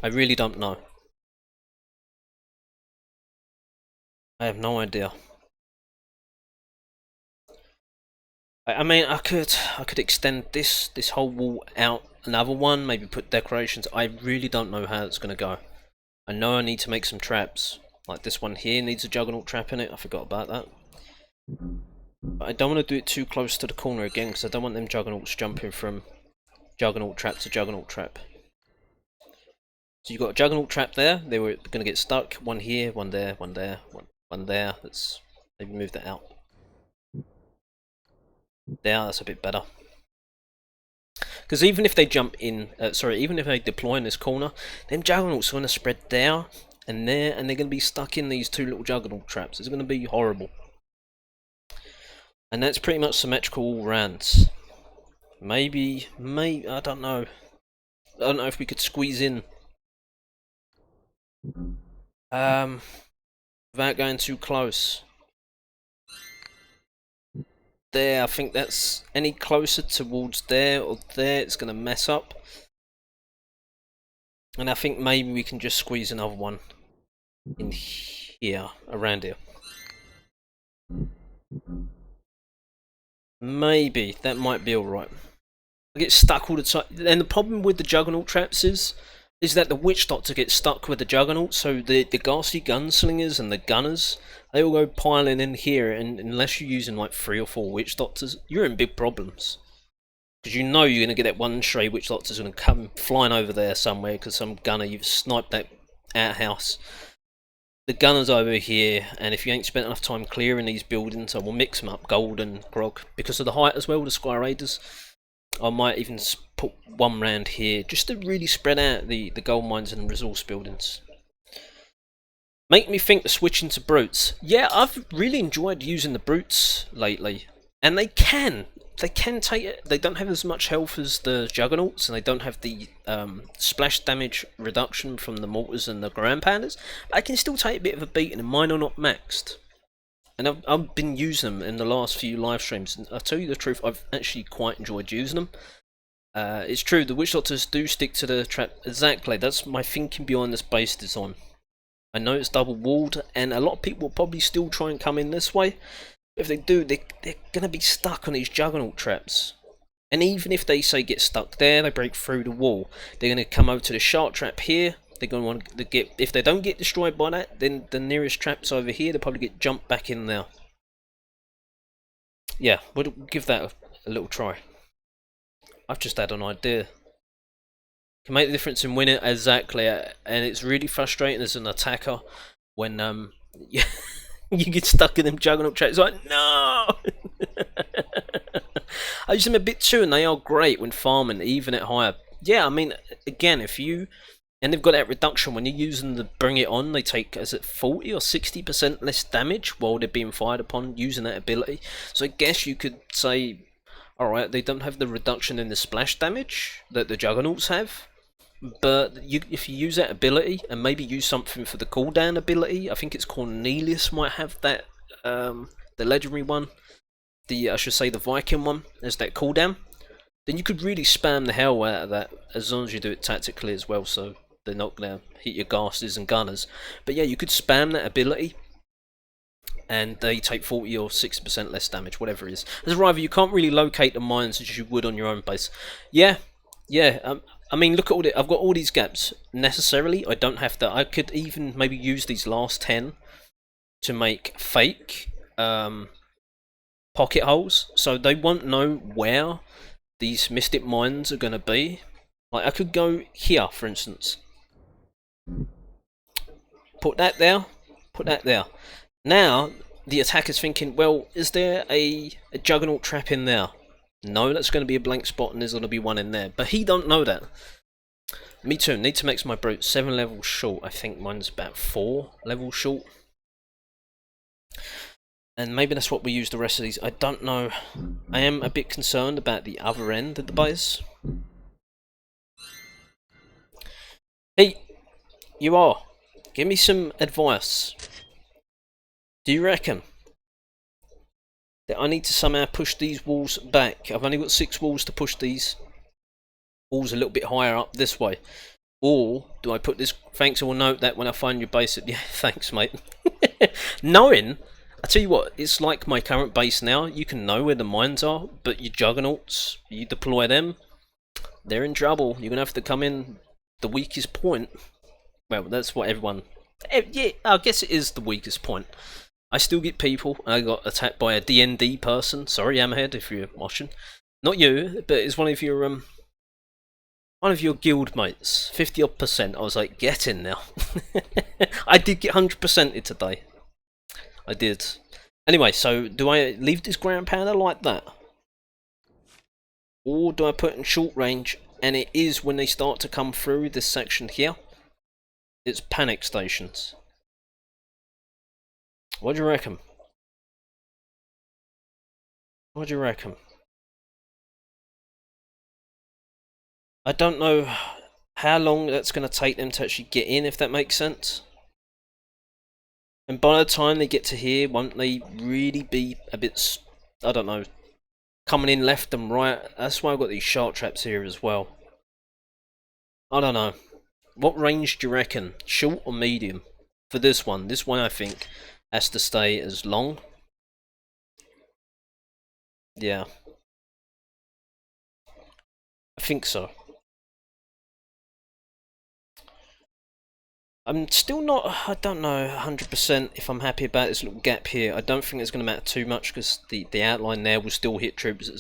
[SPEAKER 1] I really don't know. I have no idea. I mean, I could extend this whole wall out another one, maybe put decorations. I really don't know how it's going to go. I know I need to make some traps. Like this one here needs a juggernaut trap in it. I forgot about that. But I don't want to do it too close to the corner again, because I don't want them juggernauts jumping from juggernaut trap to juggernaut trap. So you've got a juggernaut trap there. They were going to get stuck. One here, one there, one there, one there. Let's maybe move that out. There, that's a bit better. Because even if they jump in, even if they deploy in this corner, them juggernauts are going to spread there and there, and they're going to be stuck in these 2 little juggernaut traps. It's going to be horrible. And that's pretty much symmetrical all round. Maybe, I don't know. I don't know if we could squeeze in. Without going too close. There, I think that's any closer towards there or there, it's going to mess up. And I think maybe we can just squeeze another one in here, around here. Maybe, that might be alright. I get stuck all the time. And the problem with the juggernaut traps is, is that the Witch Doctor gets stuck with the Juggernaut, so the ghastly gunslingers and the gunners, they all go piling in here, and unless you're using like 3 or 4 Witch Doctors, you're in big problems. Because you know you're going to get that one stray Witch Doctor's going to come flying over there somewhere because some gunner, you've sniped that outhouse. The gunner's over here, and if you ain't spent enough time clearing these buildings, I will mix them up, gold and grog. Because of the height as well, the Sky Raiders, I might even put one round here, just to really spread out the gold mines and resource buildings. Make me think of switching to brutes. Yeah, I've really enjoyed using the brutes lately, and they can take it. They don't have as much health as the juggernauts, and they don't have the splash damage reduction from the mortars and the ground pounders. But I can still take a bit of a beating, and mine are not maxed. And I've been using them in the last few live streams, and I'll tell you the truth, I've actually quite enjoyed using them. It's true, the Witch Doctors do stick to the trap. Exactly, that's my thinking behind this base design. I know it's double walled, and a lot of people will probably still try and come in this way. If they do, they're going to be stuck on these juggernaut traps. And even if they say get stuck there, they break through the wall, they're going to come over to the shark trap here. They're going to want to get, if they don't get destroyed by that, then the nearest trap's over here, they'll probably get jumped back in there. Yeah, we'll give that a little try. I've just had an idea. Can make the difference in winning, exactly, and it's really frustrating as an attacker when you get stuck in them juggernaut traps. It's like, no! I use them a bit too, and they are great when farming, even at higher. Yeah, I mean, again, if you, and they've got that reduction when you're using the bring it on, they take, is it 40 or 60% less damage while they're being fired upon using that ability. So I guess you could say, alright, they don't have the reduction in the splash damage that the juggernauts have. But if you use that ability, and maybe use something for the cooldown ability, I think it's Cornelius might have that, the legendary one, I should say the Viking one, as that cooldown, then you could really spam the hell out of that, as long as you do it tactically as well, so they're not going to hit your ghasters and gunners. But yeah, you could spam that ability, and they take 40 or 60% less damage, whatever it is. As a rival, you can't really locate the mines as you would on your own base. Yeah, I mean, look at all I've got all these gaps. Necessarily, I don't have to. I could even maybe use these last 10 to make fake pocket holes, so they won't know where these mystic mines are going to be. Like, I could go here, for instance. Put that there. Put that there. Now, the attacker's thinking, well, is there a juggernaut trap in there? No, that's going to be a blank spot, and there's going to be one in there. But he don't know that. Me too. Need to make my brute 7 levels short. I think mine's about 4 levels short. And maybe that's what we use the rest of these. I don't know. I am a bit concerned about the other end of the base. Hey, you are. Give me some advice. Do you reckon that I need to somehow push these walls back? I've only got 6 walls to push these walls a little bit higher up this way. Or do I put this, thanks, I will note that when I find your base. Yeah, thanks mate. Knowing, I tell you what, it's like my current base now. You can know where the mines are, but your juggernauts, you deploy them, they're in trouble. You're going to have to come in the weakest point. Well, that's what everyone, yeah, I guess it is the weakest point. I still get people. I got attacked by a DND person. Sorry, Hammerhead, if you're watching. Not you, but it's one of your guild mates. 50% odd. I was like, get in now. I did get 100%ed today. I did. Anyway, so do I leave this ground pounder like that? Or do I put it in short range, and it is when they start to come through this section here, it's panic stations. What do you reckon? What do you reckon? I don't know how long that's going to take them to actually get in, if that makes sense. And by the time they get to here, won't they really be a bit, I don't know, coming in left and right? That's why I've got these shark traps here as well. I don't know. What range do you reckon? Short or medium? For this one. This one I think has to stay as long. Yeah. I think so. I'm still not, I don't know 100% if I'm happy about this little gap here. I don't think it's going to matter too much because the outline there will still hit troops.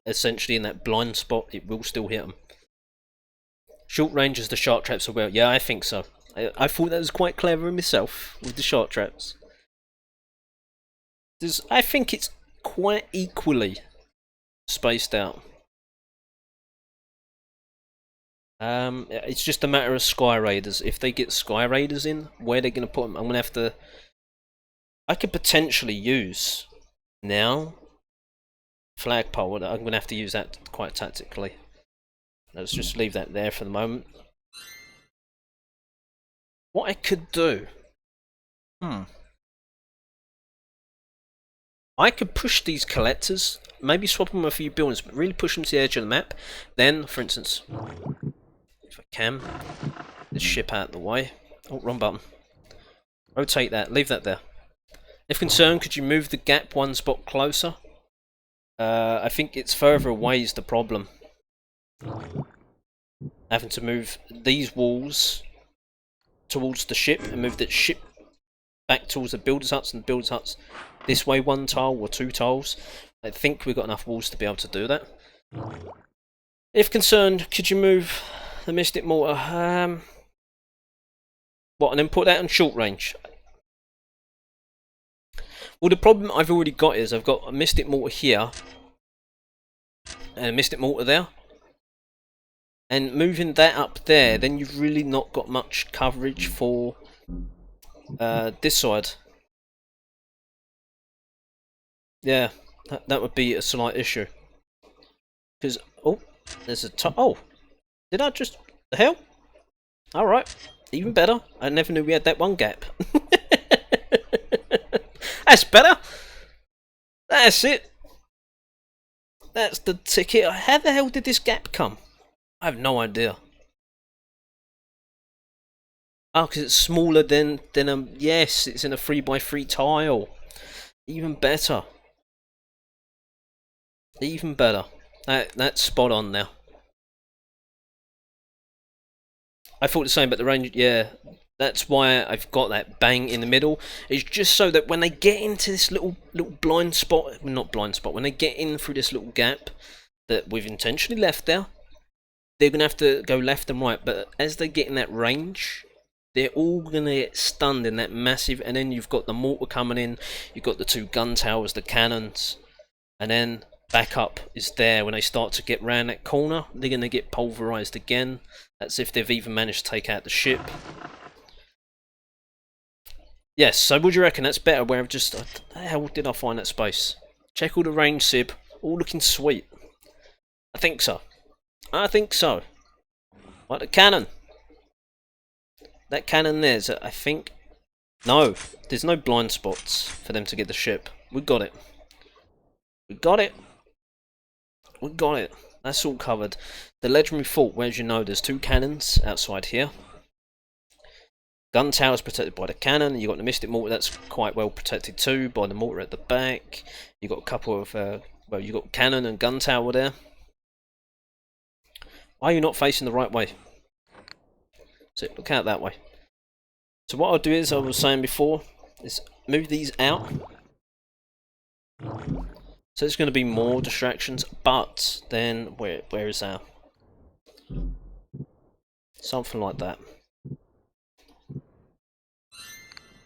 [SPEAKER 1] Essentially in that blind spot, it will still hit them. Short range as the shark traps are well. Yeah, I think so. I thought that was quite clever myself with the shark traps. I think it's quite equally spaced out. It's just a matter of Sky Raiders. If they get Sky Raiders in, where they're going to put them, I'm going to have to... I could potentially use now flagpole. I'm going to have to use that quite tactically. Let's just leave that there for the moment. What I could do... I could push these collectors, maybe swap them with a few buildings, but really push them to the edge of the map. Then, for instance, if I can, just ship out of the way. Oh, wrong button. Rotate that, leave that there. If concerned, could you move the gap one spot closer? I think it's further away is the problem. Having to move these walls towards the ship and move the ship back towards the builders' huts and the builders' huts this way one tile or two tiles. I think we've got enough walls to be able to do that. If concerned, could you move the Mystic Mortar? What, and then put that on short range? Well, the problem I've already got is I've got a Mystic Mortar here and a Mystic Mortar there. And moving that up there, then you've really not got much coverage for this side. Yeah, that would be a slight issue. Because, oh, there's a oh, did I just, the hell? Alright, even better. I never knew we had that one gap. That's better. That's it. That's the ticket. How the hell did this gap come? I have no idea. Oh, because it's smaller than yes, it's in a 3x3 tile. Even better. Even better. That's spot on now. I thought the same about the range. Yeah, that's why I've got that bang in the middle. It's just so that when they get into this little blind spot, well, not blind spot, when they get in through this little gap that we've intentionally left there, they're going to have to go left and right. But as they get in that range, they're all going to get stunned in that massive. And then you've got the mortar coming in. You've got the two gun towers, the cannons. And then backup is there. When they start to get round that corner, they're going to get pulverized again. That's if they've even managed to take out the ship. Yes, so what do you reckon? That's better where I've just... How the hell did I find that space? Check all the range, Sib. All looking sweet. I think so. I think so. Like the cannon. That cannon there's, I think... No, there's no blind spots for them to get the ship. We got it. We got it. We got it. That's all covered. The legendary fort, where as you know, there's two cannons outside here. Gun tower is protected by the cannon. You've got the Mystic Mortar, that's quite well protected too by the mortar at the back. You've got a couple of, well, you've got cannon and gun tower there. Why are you not facing the right way? So look out that way. So what I'll do is, I was saying before, is move these out. So there's going to be more distractions, but then where is our... Something like that.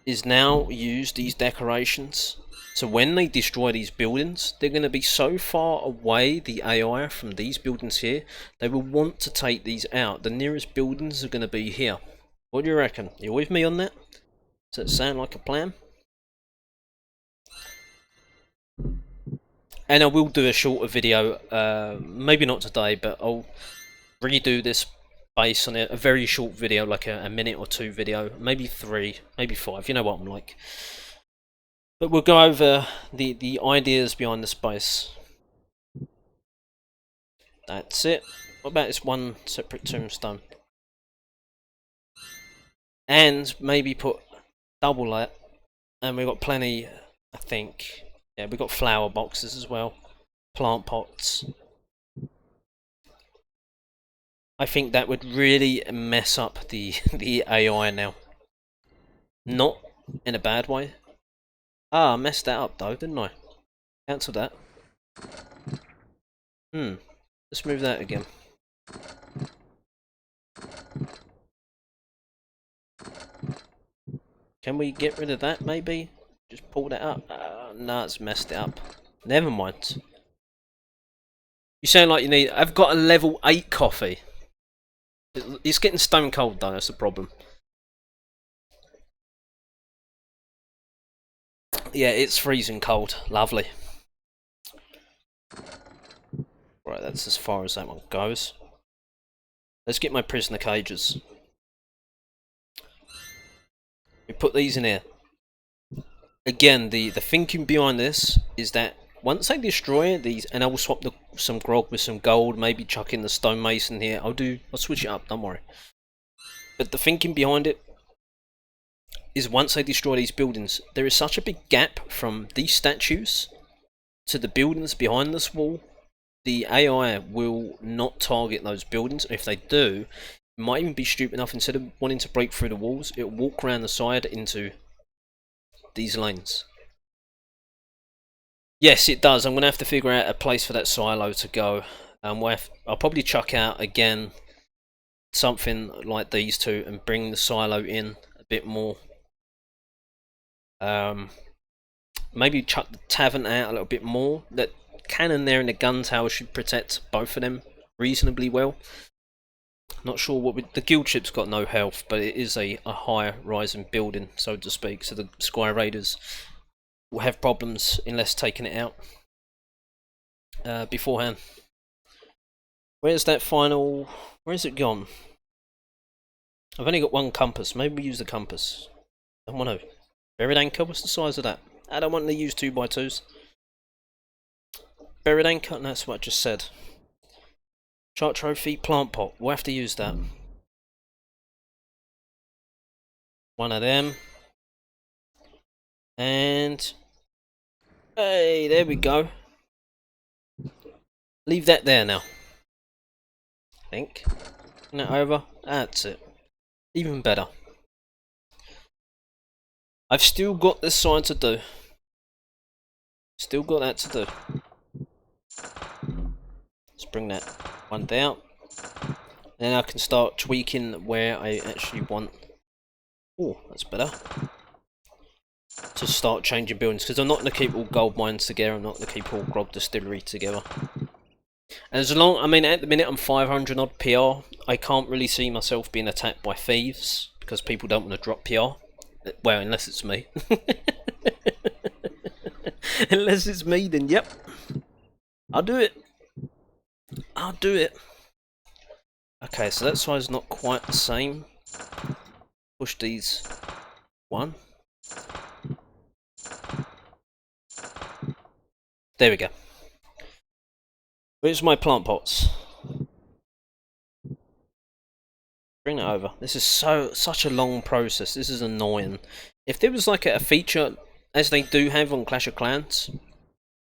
[SPEAKER 1] Is now use these decorations. So when they destroy these buildings, they're going to be so far away, the AI, from these buildings here, they will want to take these out. The nearest buildings are going to be here. What do you reckon? You with me on that? Does that sound like a plan? And I will do a shorter video, maybe not today, but I'll redo this base on a very short video, like a minute or two video, maybe 3, maybe 5, you know what I'm like. But we'll go over the ideas behind the base. That's it. What about this one separate tombstone? And maybe put double that, and we've got plenty, I think. Yeah, we've got flower boxes as well, plant pots. I think that would really mess up the AI now. Not in a bad way. Ah, I messed that up though, didn't I? Cancel that. Let's move that again. Can we get rid of that maybe? Just pull that up. No, it's messed it up. Never mind. You sound like you need... I've got a level 8 coffee. It's getting stone cold though, that's the problem. Yeah, it's freezing cold. Lovely. Right, that's as far as that one goes. Let's get my prisoner cages. We put these in here. Again, the thinking behind this is that once I destroy these, and I will swap some grog with some gold, maybe chuck in the stonemason here. I'll switch it up, don't worry. But the thinking behind it is once I destroy these buildings, there is such a big gap from these statues to the buildings behind this wall. The AI will not target those buildings. If they do, it might even be stupid enough, instead of wanting to break through the walls, it'll walk around the side into these lanes. Yes, it does. I'm going to have to figure out a place for that silo to go. I'll probably chuck out again something like these two and bring the silo in a bit more. Maybe chuck the tavern out a little bit more. That cannon there in the gun tower should protect both of them reasonably well. Not sure what the guild ship's got no health, but it is a higher rising building, so to speak. So the Sky Raiders will have problems unless taking it out beforehand. Where's that final? Where's it gone? I've only got one compass. Maybe we use the compass. I don't want to. Buried anchor. What's the size of that? I don't want to use 2x2s. Buried anchor. No, that's what I just said. Chart trophy, plant pot. We'll have to use that. One of them. And hey, there we go. Leave that there now. I think. Turn that over. That's it. Even better. I've still got this side to do. Still got that to do. Let's bring that one down. Then I can start tweaking where I actually want. Oh, that's better. To start changing buildings, because I'm not going to keep all gold mines together. I'm not going to keep all grog distillery together. And as long, I mean, at the minute I'm 500 odd PR. I can't really see myself being attacked by thieves because people don't want to drop PR. Well, unless it's me. Unless it's me, then yep, I'll do it. I'll do it. Okay, so that side's not quite the same. Push these one. There we go. Where's my plant pots? Bring it over. This is such a long process. This is annoying. If there was like a feature, as they do have on Clash of Clans,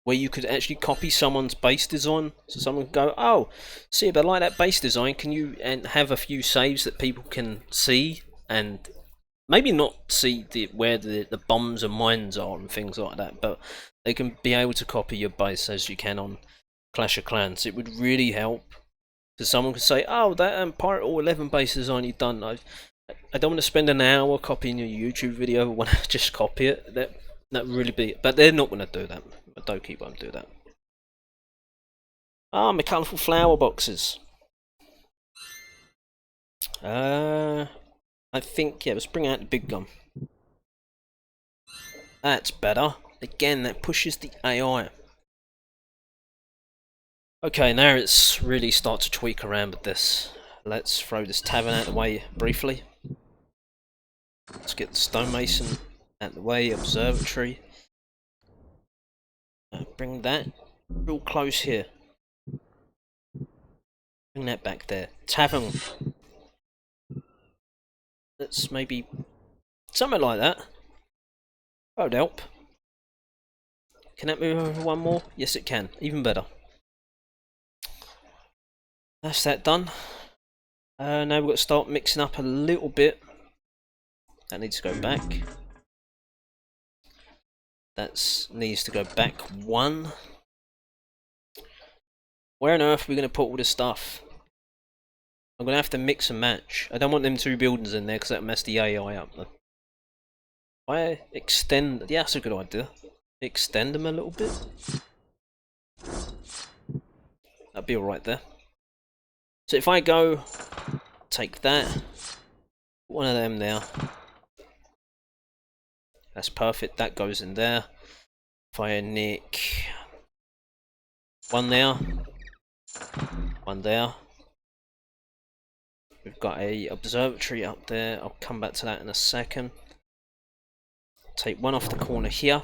[SPEAKER 1] where you could actually copy someone's base design, so someone could go, oh, see, if I like that base design, can you have a few saves that people can see, and maybe not see where the bombs and mines are and things like that, but they can be able to copy your base as you can on Clash of Clans. It would really help. Because someone could say, oh, that Pirate Hall 11 base design you've done, I don't want to spend an hour copying your YouTube video when I just copy it. That would really be it. But they're not going to do that. Adoki won't do that. Ah, my colourful flower boxes. I think, yeah, let's bring out the big gun. That's better. Again, that pushes the AI. Okay, now it's really start to tweak around with this. Let's throw this tavern out of the way briefly. Let's get the stonemason out of the way, observatory. Bring that real close here. Bring that back there. Tavern. Let's maybe something like that. That would help. Can that move over one more? Yes, it can. Even better. That's that done. Now we've got to start mixing up a little bit That needs to go back. That needs to go back 1. Where on earth are we going to put all this stuff? I'm going to have to mix and match. I don't want them 2 buildings in there because that'll mess the AI up. I extend... Yeah, that's a good idea. Extend them a little bit. That'd be alright there. So if I go... Take that. One of them there. That's perfect. That goes in there. If I nick... 1 there. 1 there. We've got a observatory up there. I'll come back to that in a second. Take 1 off the corner here.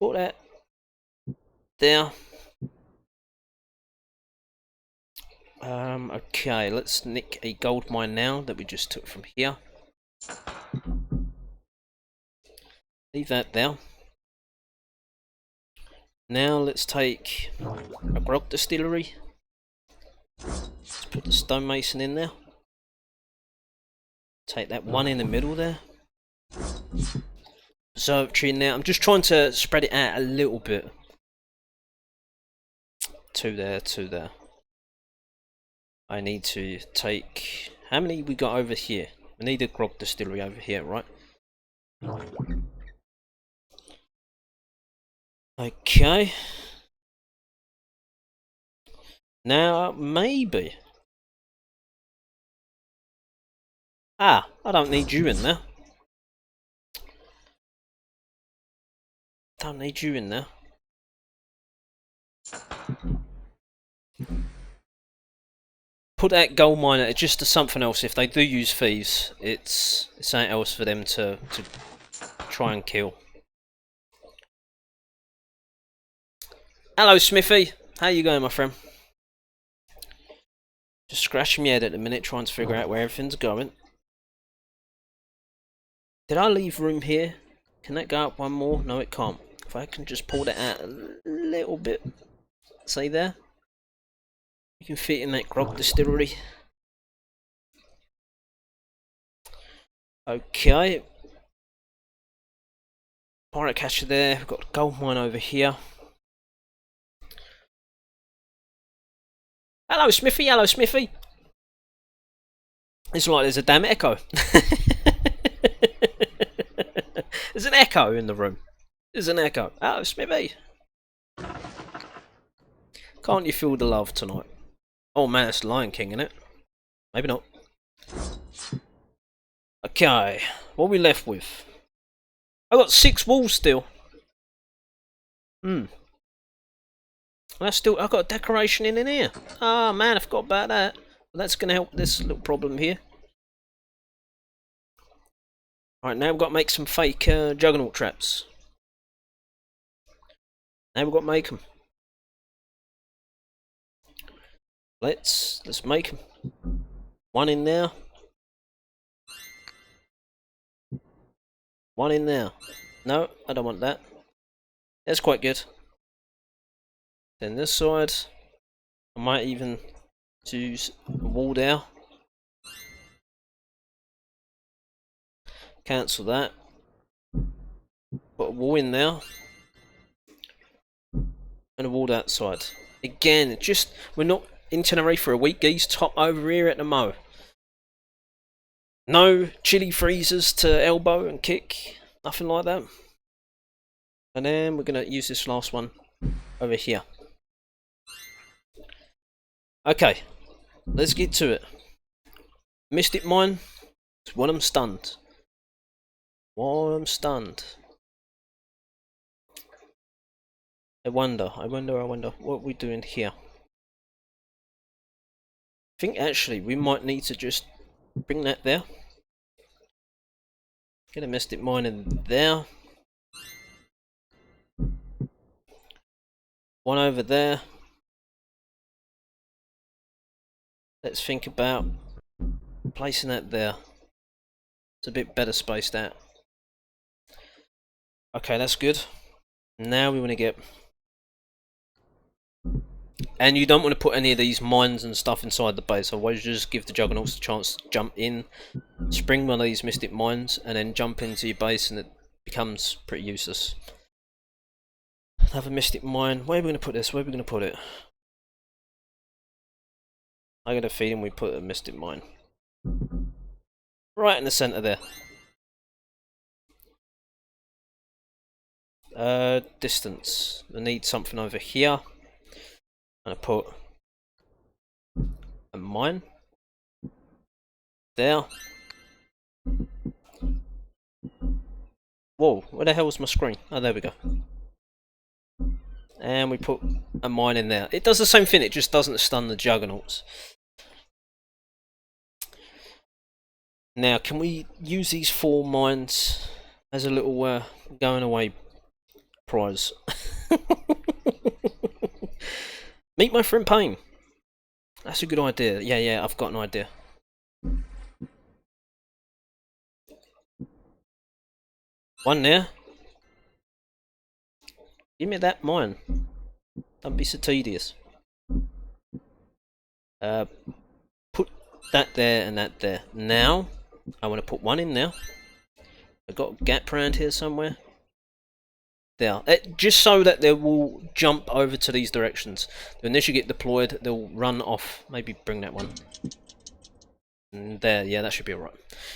[SPEAKER 1] Put that there. Okay, let's nick a gold mine now that we just took from here. Leave that there. Now let's take a grog distillery. Let's put the stonemason in there. Take that 1 in the middle there. Observatory in there. I'm just trying to spread it out a little bit. 2 there, 2 there. I need to take... How many we got over here? We need a grog distillery over here, right? Okay. Now, maybe... Ah, I don't need you in there. Don't need you in there. Put that gold miner just to something else. If they do use thieves, it's something else for them to try and kill. Hello, Smithy. How you going, my friend? Just scratching my head at the minute, trying to figure out where everything's going. Did I leave room here? Can that go up 1 more? No, it can't. If I can just pull that out a little bit, say there. You can fit in that grog distillery. Okay. Pirate catcher there. We've got the gold mine over here. Hello, Smithy. Hello, Smithy. It's like there's a damn echo. There's an echo in the room. There's an echo. Hello, Smithy. Can't you feel the love tonight? Oh man, it's Lion King, isn't it? Maybe not. Okay, what are we left with? I've got 6 walls still. That's still... I've got a decoration in here. Ah man, I forgot about that. Well, that's going to help this little problem here. Alright, now we've got to make some fake juggernaut traps. Now we've got to make them. Let's make them. 1 in there. 1 in there. No, I don't want that. That's quite good. Then this side, I might even choose a wall there. Cancel that. Put a wall in there. And a wall that side. Again, just, we're not in Tenerife for a week, geese. Top over here at the mo. No chili freezers to elbow and kick. Nothing like that. And then we're going to use this last one over here. Okay. Let's get to it. Mystic Mine. When I'm stunned. While I'm stunned. I wonder what we're doing here. I think actually we might need to just bring that there. Get a Mystic Mine in there. 1 over there. Let's think about placing that there. It's a bit better spaced out. Okay, that's good. Now we want to get And you don't want to put any of these mines and stuff inside the base, otherwise you just give the Juggernauts a chance to jump in, spring one of these mystic mines, and then jump into your base, and it becomes pretty useless. Another mystic mine. Where are we going to put this? Where are we going to put it? I'm going to feed him. We put a mystic mine right in the centre there. Distance. I need something over here. I'm going to put a mine there. Whoa, where the hell was my screen? Oh, there we go. And we put a mine in there. It does the same thing, it just doesn't stun the Juggernauts. Now, can we use these 4 mines as a little going away prize? Meet my friend Payne. That's a good idea. Yeah, I've got an idea. One there. Give me that mine. Don't be so tedious. Put that there and that there. Now, I want to put one in there. I've got a gap around here somewhere. There. Just so that they will jump over to these directions. When they should get deployed, they'll run off. Maybe bring that one. And there, yeah, that should be alright.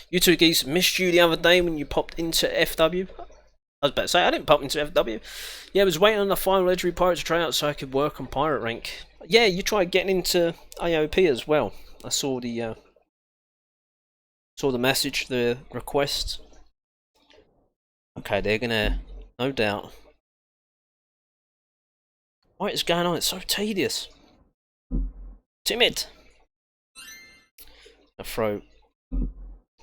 [SPEAKER 1] You two geese, missed you the other day when you popped into FW. I was about to say, I didn't pop into FW. Yeah, I was waiting on the final legendary pirate to try out so I could work on pirate rank. Yeah, you tried getting into AOP as well. I saw the message, the request. Okay, they're gonna, no doubt. What is going on? It's so tedious. Timid. I throw,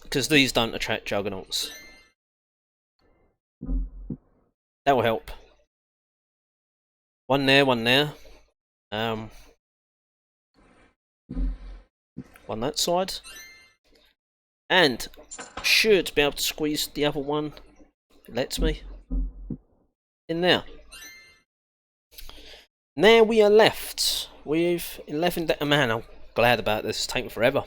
[SPEAKER 1] because these don't attract Juggernauts. That will help. One there, one there. One that side. And should be able to squeeze the other one. Lets me. In there. Now we are left with 11. Man, I'm glad about this. It's taken forever.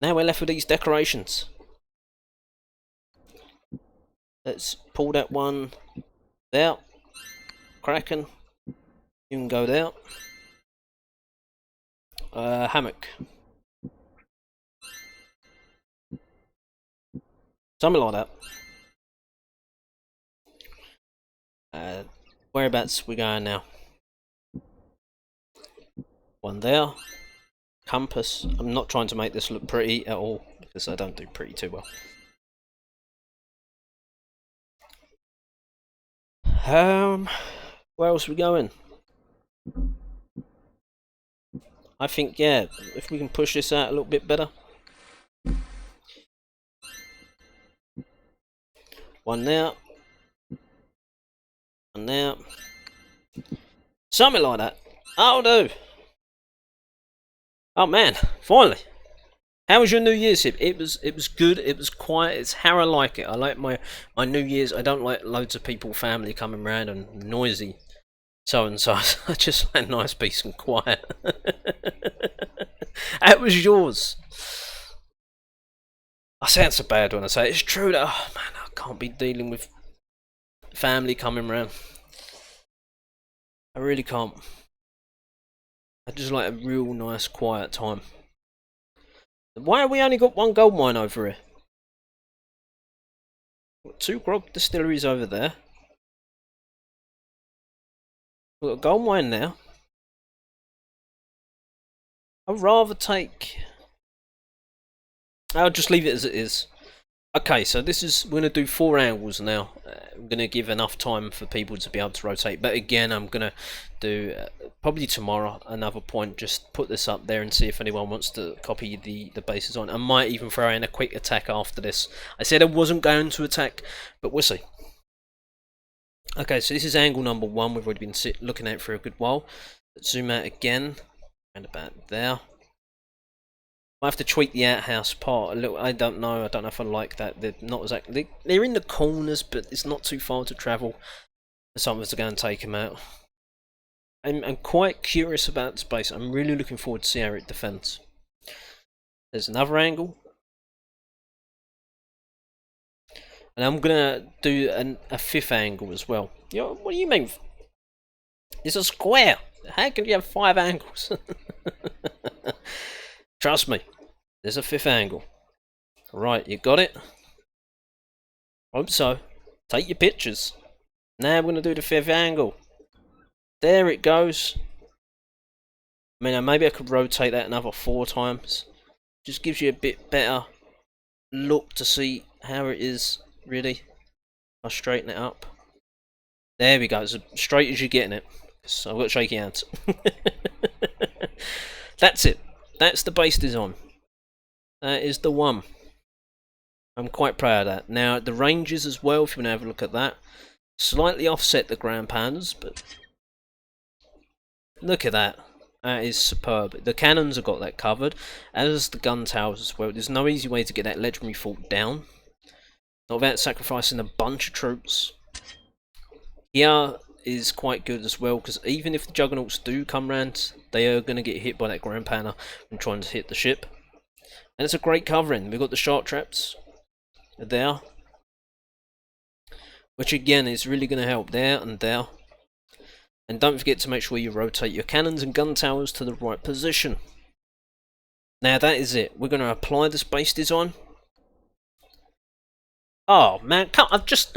[SPEAKER 1] Now we're left with these decorations. Let's pull that one there. Kraken. You can go there. Hammock. Something like that. Whereabouts we going now? One there. Compass. I'm not trying to make this look pretty at all, because I don't do pretty too well. Where else are we going? I think, yeah, if we can push this out a little bit better. One there. One there. Something like that. That'll do. Oh man, finally. How was your New Year's? It was good. It was quiet. It's how I like it. I like my New Year's. I don't like loads of people, family coming around and noisy. So and so. I just like nice, peace and quiet. How was yours? I sound so bad when I say it. It's true that, oh man, I can't be dealing with family coming around. I really can't. I just like a real nice, quiet time. Why have we only got one gold mine over here? Got 2 grog distilleries over there. We've got a gold mine now. I'd rather take... I'll just leave it as it is. Okay, so this is... We're going to do 4 angles now. I'm going to give enough time for people to be able to rotate. But again, I'm going to do... probably tomorrow, another point. Just put this up there and see if anyone wants to copy the bases on. I might even throw in a quick attack after this. I said I wasn't going to attack, but we'll see. Okay, so this is angle number 1. We've already been looking at it for a good while. Let's zoom out again. Around about there. I have to tweak the outhouse part a little. I don't know if I like that. They're not exactly. They're in the corners, but it's not too far to travel for someone to go and take them out. I'm quite curious about the base. I'm really looking forward to see how it defends. There's another angle. And I'm gonna do a fifth angle as well. What do you mean? It's a square. How can you have 5 angles? Trust me, there's a fifth angle. Right, you got it? Hope so. Take your pictures. Now I'm gonna do the fifth angle. There it goes. I mean, maybe I could rotate that another 4 times. Just gives you a bit better look to see how it is. Really, I'll straighten it up. There we go, as straight as you're getting it. So I've got shaky hands. That's it. That's the base design. That is the one. I'm quite proud of that. Now the ranges as well, if you want to have a look at that, slightly offset the ground pounders, but look at that. That is superb. The cannons have got that covered, as the gun towers as well. There's no easy way to get that legendary fort down. Not without sacrificing a bunch of troops. Here is quite good as well, because even if the juggernauts do come round, they are going to get hit by that ground pounder when trying to hit the ship. And it's a great covering. We've got the shark traps there, which again is really going to help there and there. And don't forget to make sure you rotate your cannons and gun towers to the right position. Now that is it. We're going to apply this base design. Oh man, I've just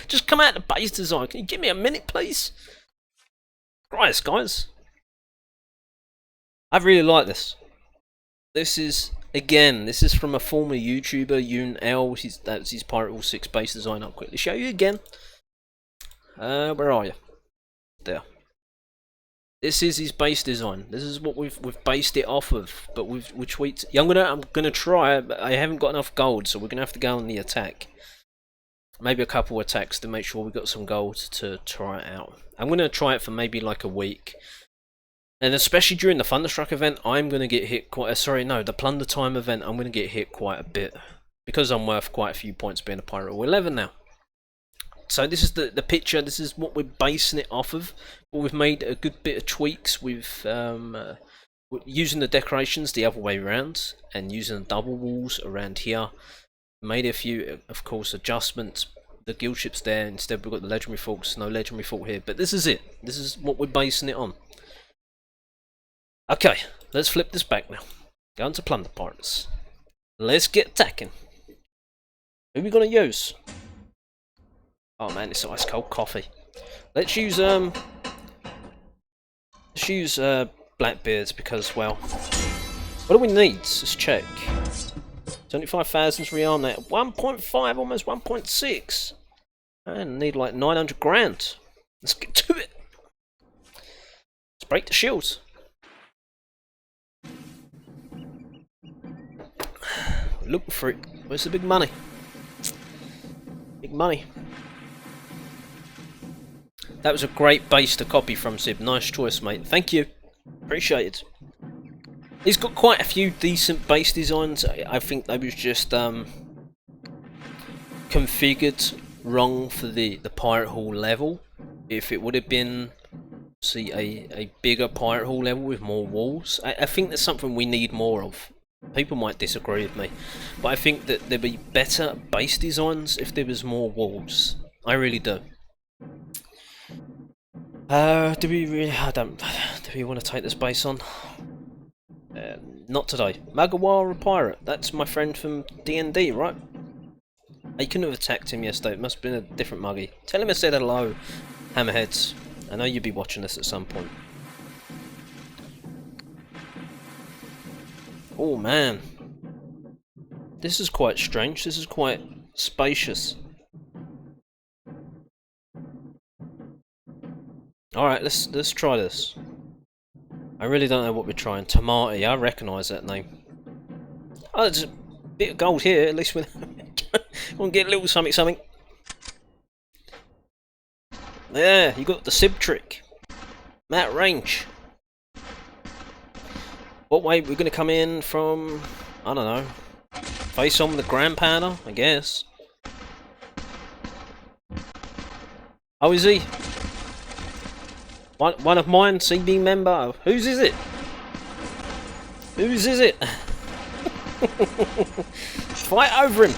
[SPEAKER 1] just come out the base design. Can you give me a minute, please? Christ, guys, I really like this. This is from a former YouTuber, Yoon L. That's his Pirate Hall 6 base design. I'll quickly show you again. Where are you? There. This is his base design. This is what we've based it off of. But we tweaked. Yeah, I'm gonna try. But I haven't got enough gold, so we're gonna have to go on the attack. Maybe a couple attacks to make sure we got some gold to try it out. I'm gonna try it for maybe like a week. And especially during the Thunderstruck event, I'm going to get hit quite... the Plunder Time event, I'm going to get hit quite a bit. Because I'm worth quite a few points being a Pirate Hall 11 now. So this is the picture, this is what we're basing it off of. But we've made a good bit of tweaks with using the decorations the other way around. And using the double walls around here. Made a few, of course, adjustments. The guild ship's there, instead we've got the legendary forts, no legendary fort here. But this is it, this is what we're basing it on. Okay, let's flip this back now. Go into Plunder Pirates. Let's get attacking. Who are we gonna use? Oh man, it's ice cold coffee. Let's use Blackbeards because, well, what do we need? Let's check. 75,000 to rearm that. 1.5, almost 1.6. And need like 900 grand. Let's get to it. Let's break the shields. Look for it. Where's the big money? Big money. That was a great base to copy from, Sib. Nice choice, mate. Thank you. Appreciate it. He's got quite a few decent base designs. I think they was just configured wrong for the Pirate Hall level. If it would have been, see, a bigger Pirate Hall level with more walls, I think that's something we need more of. People might disagree with me, but I think that there'd be better base designs if there was more walls. I really do. Do we really? Do we want to take this base on? Not today. Magawara Pirate. That's my friend from D&D, right? I couldn't have attacked him yesterday. It must have been a different muggy. Tell him I said hello, Hammerheads. I know you'll be watching this at some point. Oh man, this is quite strange. This is quite spacious. All right, let's try this. I really don't know what we're trying. Tamati, I recognise that name. Oh, there's a bit of gold here. At least we'll get a little something. Yeah, you got the Sib trick. Matt range. What way we're gonna come in from? I don't know. Face on the Grand Pounder, I guess. Oh, is he? One of mine, CB member. Whose is it? Whose is it? Fight over him.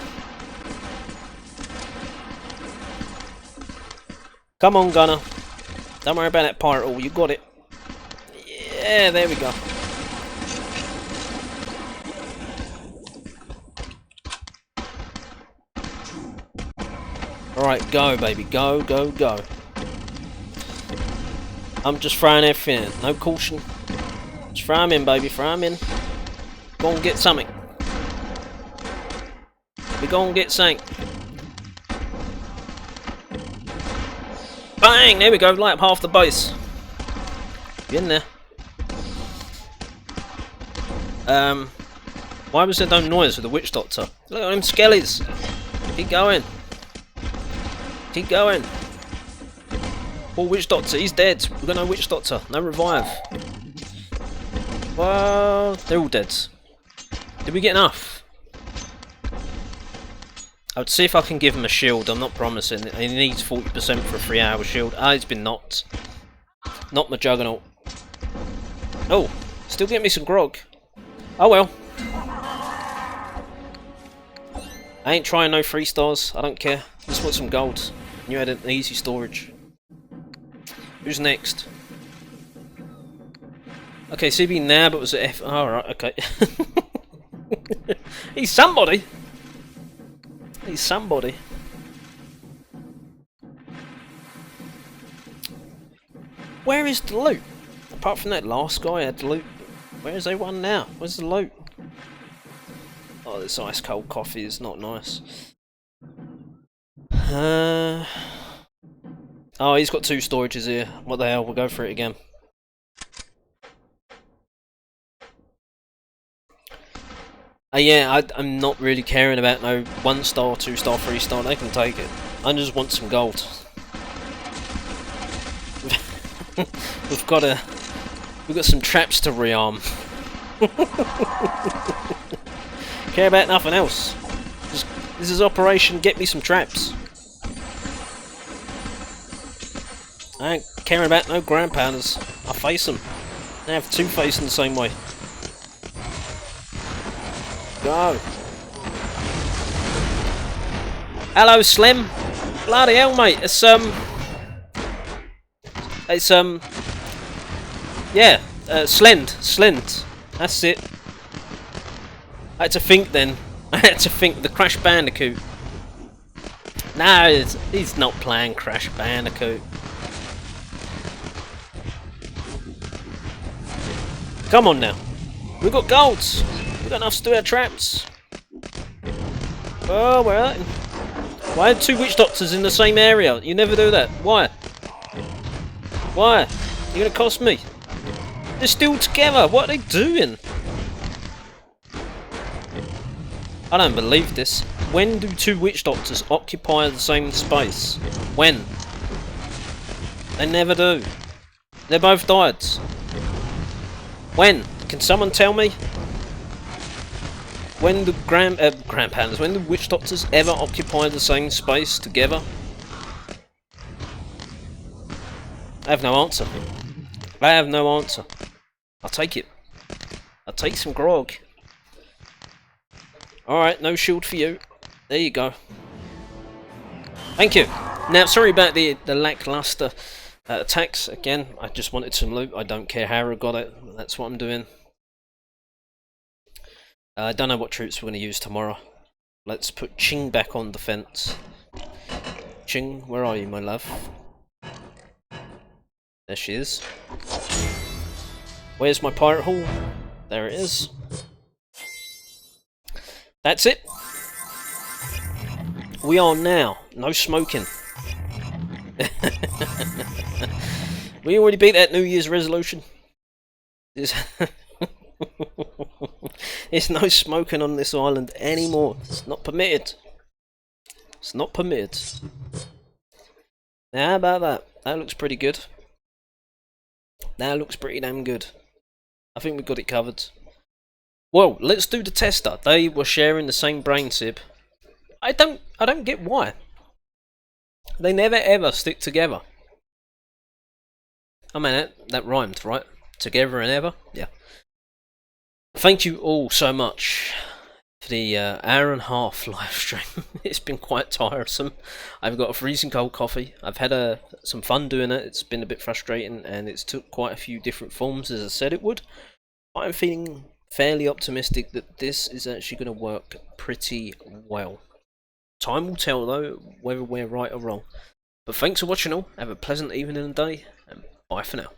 [SPEAKER 1] Come on, Gunner. Don't worry about that pirate hall. You got it. Yeah, there we go. Alright, go, baby. Go, go, go. I'm just throwing everything in. No caution. Just throw him in, baby. Throw him in. Go and get something. We go and get something. Bang! There we go. Light up half the base. Get in there. Why was there no noise with the witch doctor? Look at them skellies. Keep going. Keep going. Poor witch doctor, he's dead. We've got no witch doctor, no revive. Well, they're all dead. Did we get enough? I would see if I can give him a shield. I'm not promising. He needs 40% for a 3-hour shield. Ah, he's been knocked. Not my juggernaut. Oh, still get me some grog. Oh well. I ain't trying no 3 stars. I don't care. Just want some gold. You had an easy storage. Who's next? Okay, CB Nab, it was a F. Alright, okay. He's somebody! He's somebody. Where is the loot? Apart from that last guy had the loot. Where is everyone now? Where's the loot? Oh, this ice cold coffee is not nice. Oh, he's got 2 storages here. What the hell? We'll go for it again. Yeah, I'm not really caring about no 1 star, 2 star, 3 star. They can take it. I just want some gold. We've got some traps to rearm. Care about nothing else. This is Operation Get Me Some Traps. I ain't caring about no ground pounders. I face them. I have 2 facing the same way. Go. Hello, Slim. Bloody hell, mate. Yeah, Slend. That's it. I had to think then. I had to think the Crash Bandicoot. No, he's not playing Crash Bandicoot. Come on now. We've got golds. We've got enough to do our traps. Oh, where are they? Why are 2 witch doctors in the same area? You never do that. Why? Why? You're gonna cost me. They're still together. What are they doing? I don't believe this. When do 2 witch doctors occupy the same space? When? They never do. They're both died. When? Can someone tell me? When the grandparents, when the witch doctors ever occupy the same space together? I have no answer. I have no answer. I'll take it. I'll take some grog. Alright, no shield for you. There you go. Thank you. Now, sorry about the lackluster attacks. Again, I just wanted some loot. I don't care how I got it. That's what I'm doing. I don't know what troops we're going to use tomorrow. Let's put Ching back on defense. Ching, where are you, my love? There she is. Where's my pirate hall? There it is. That's it. We are now. No smoking. We already beat that New Year's resolution. There's no smoking on this island anymore. It's not permitted. It's not permitted. Now, how about that? That looks pretty good. That looks pretty damn good. I think we got it covered. Well, let's do the tester. They were sharing the same brain sip. I don't get why. They never ever stick together. I mean, that rhymed, right? Together and ever? Yeah. Thank you all so much for the hour and a half live stream. It's been quite tiresome. I've got a freezing cold coffee. I've had some fun doing it. It's been a bit frustrating and it's took quite a few different forms as I said it would. I'm feeling fairly optimistic that this is actually going to work pretty well. Time will tell though whether we're right or wrong. But thanks for watching all. Have a pleasant evening and day, and bye for now.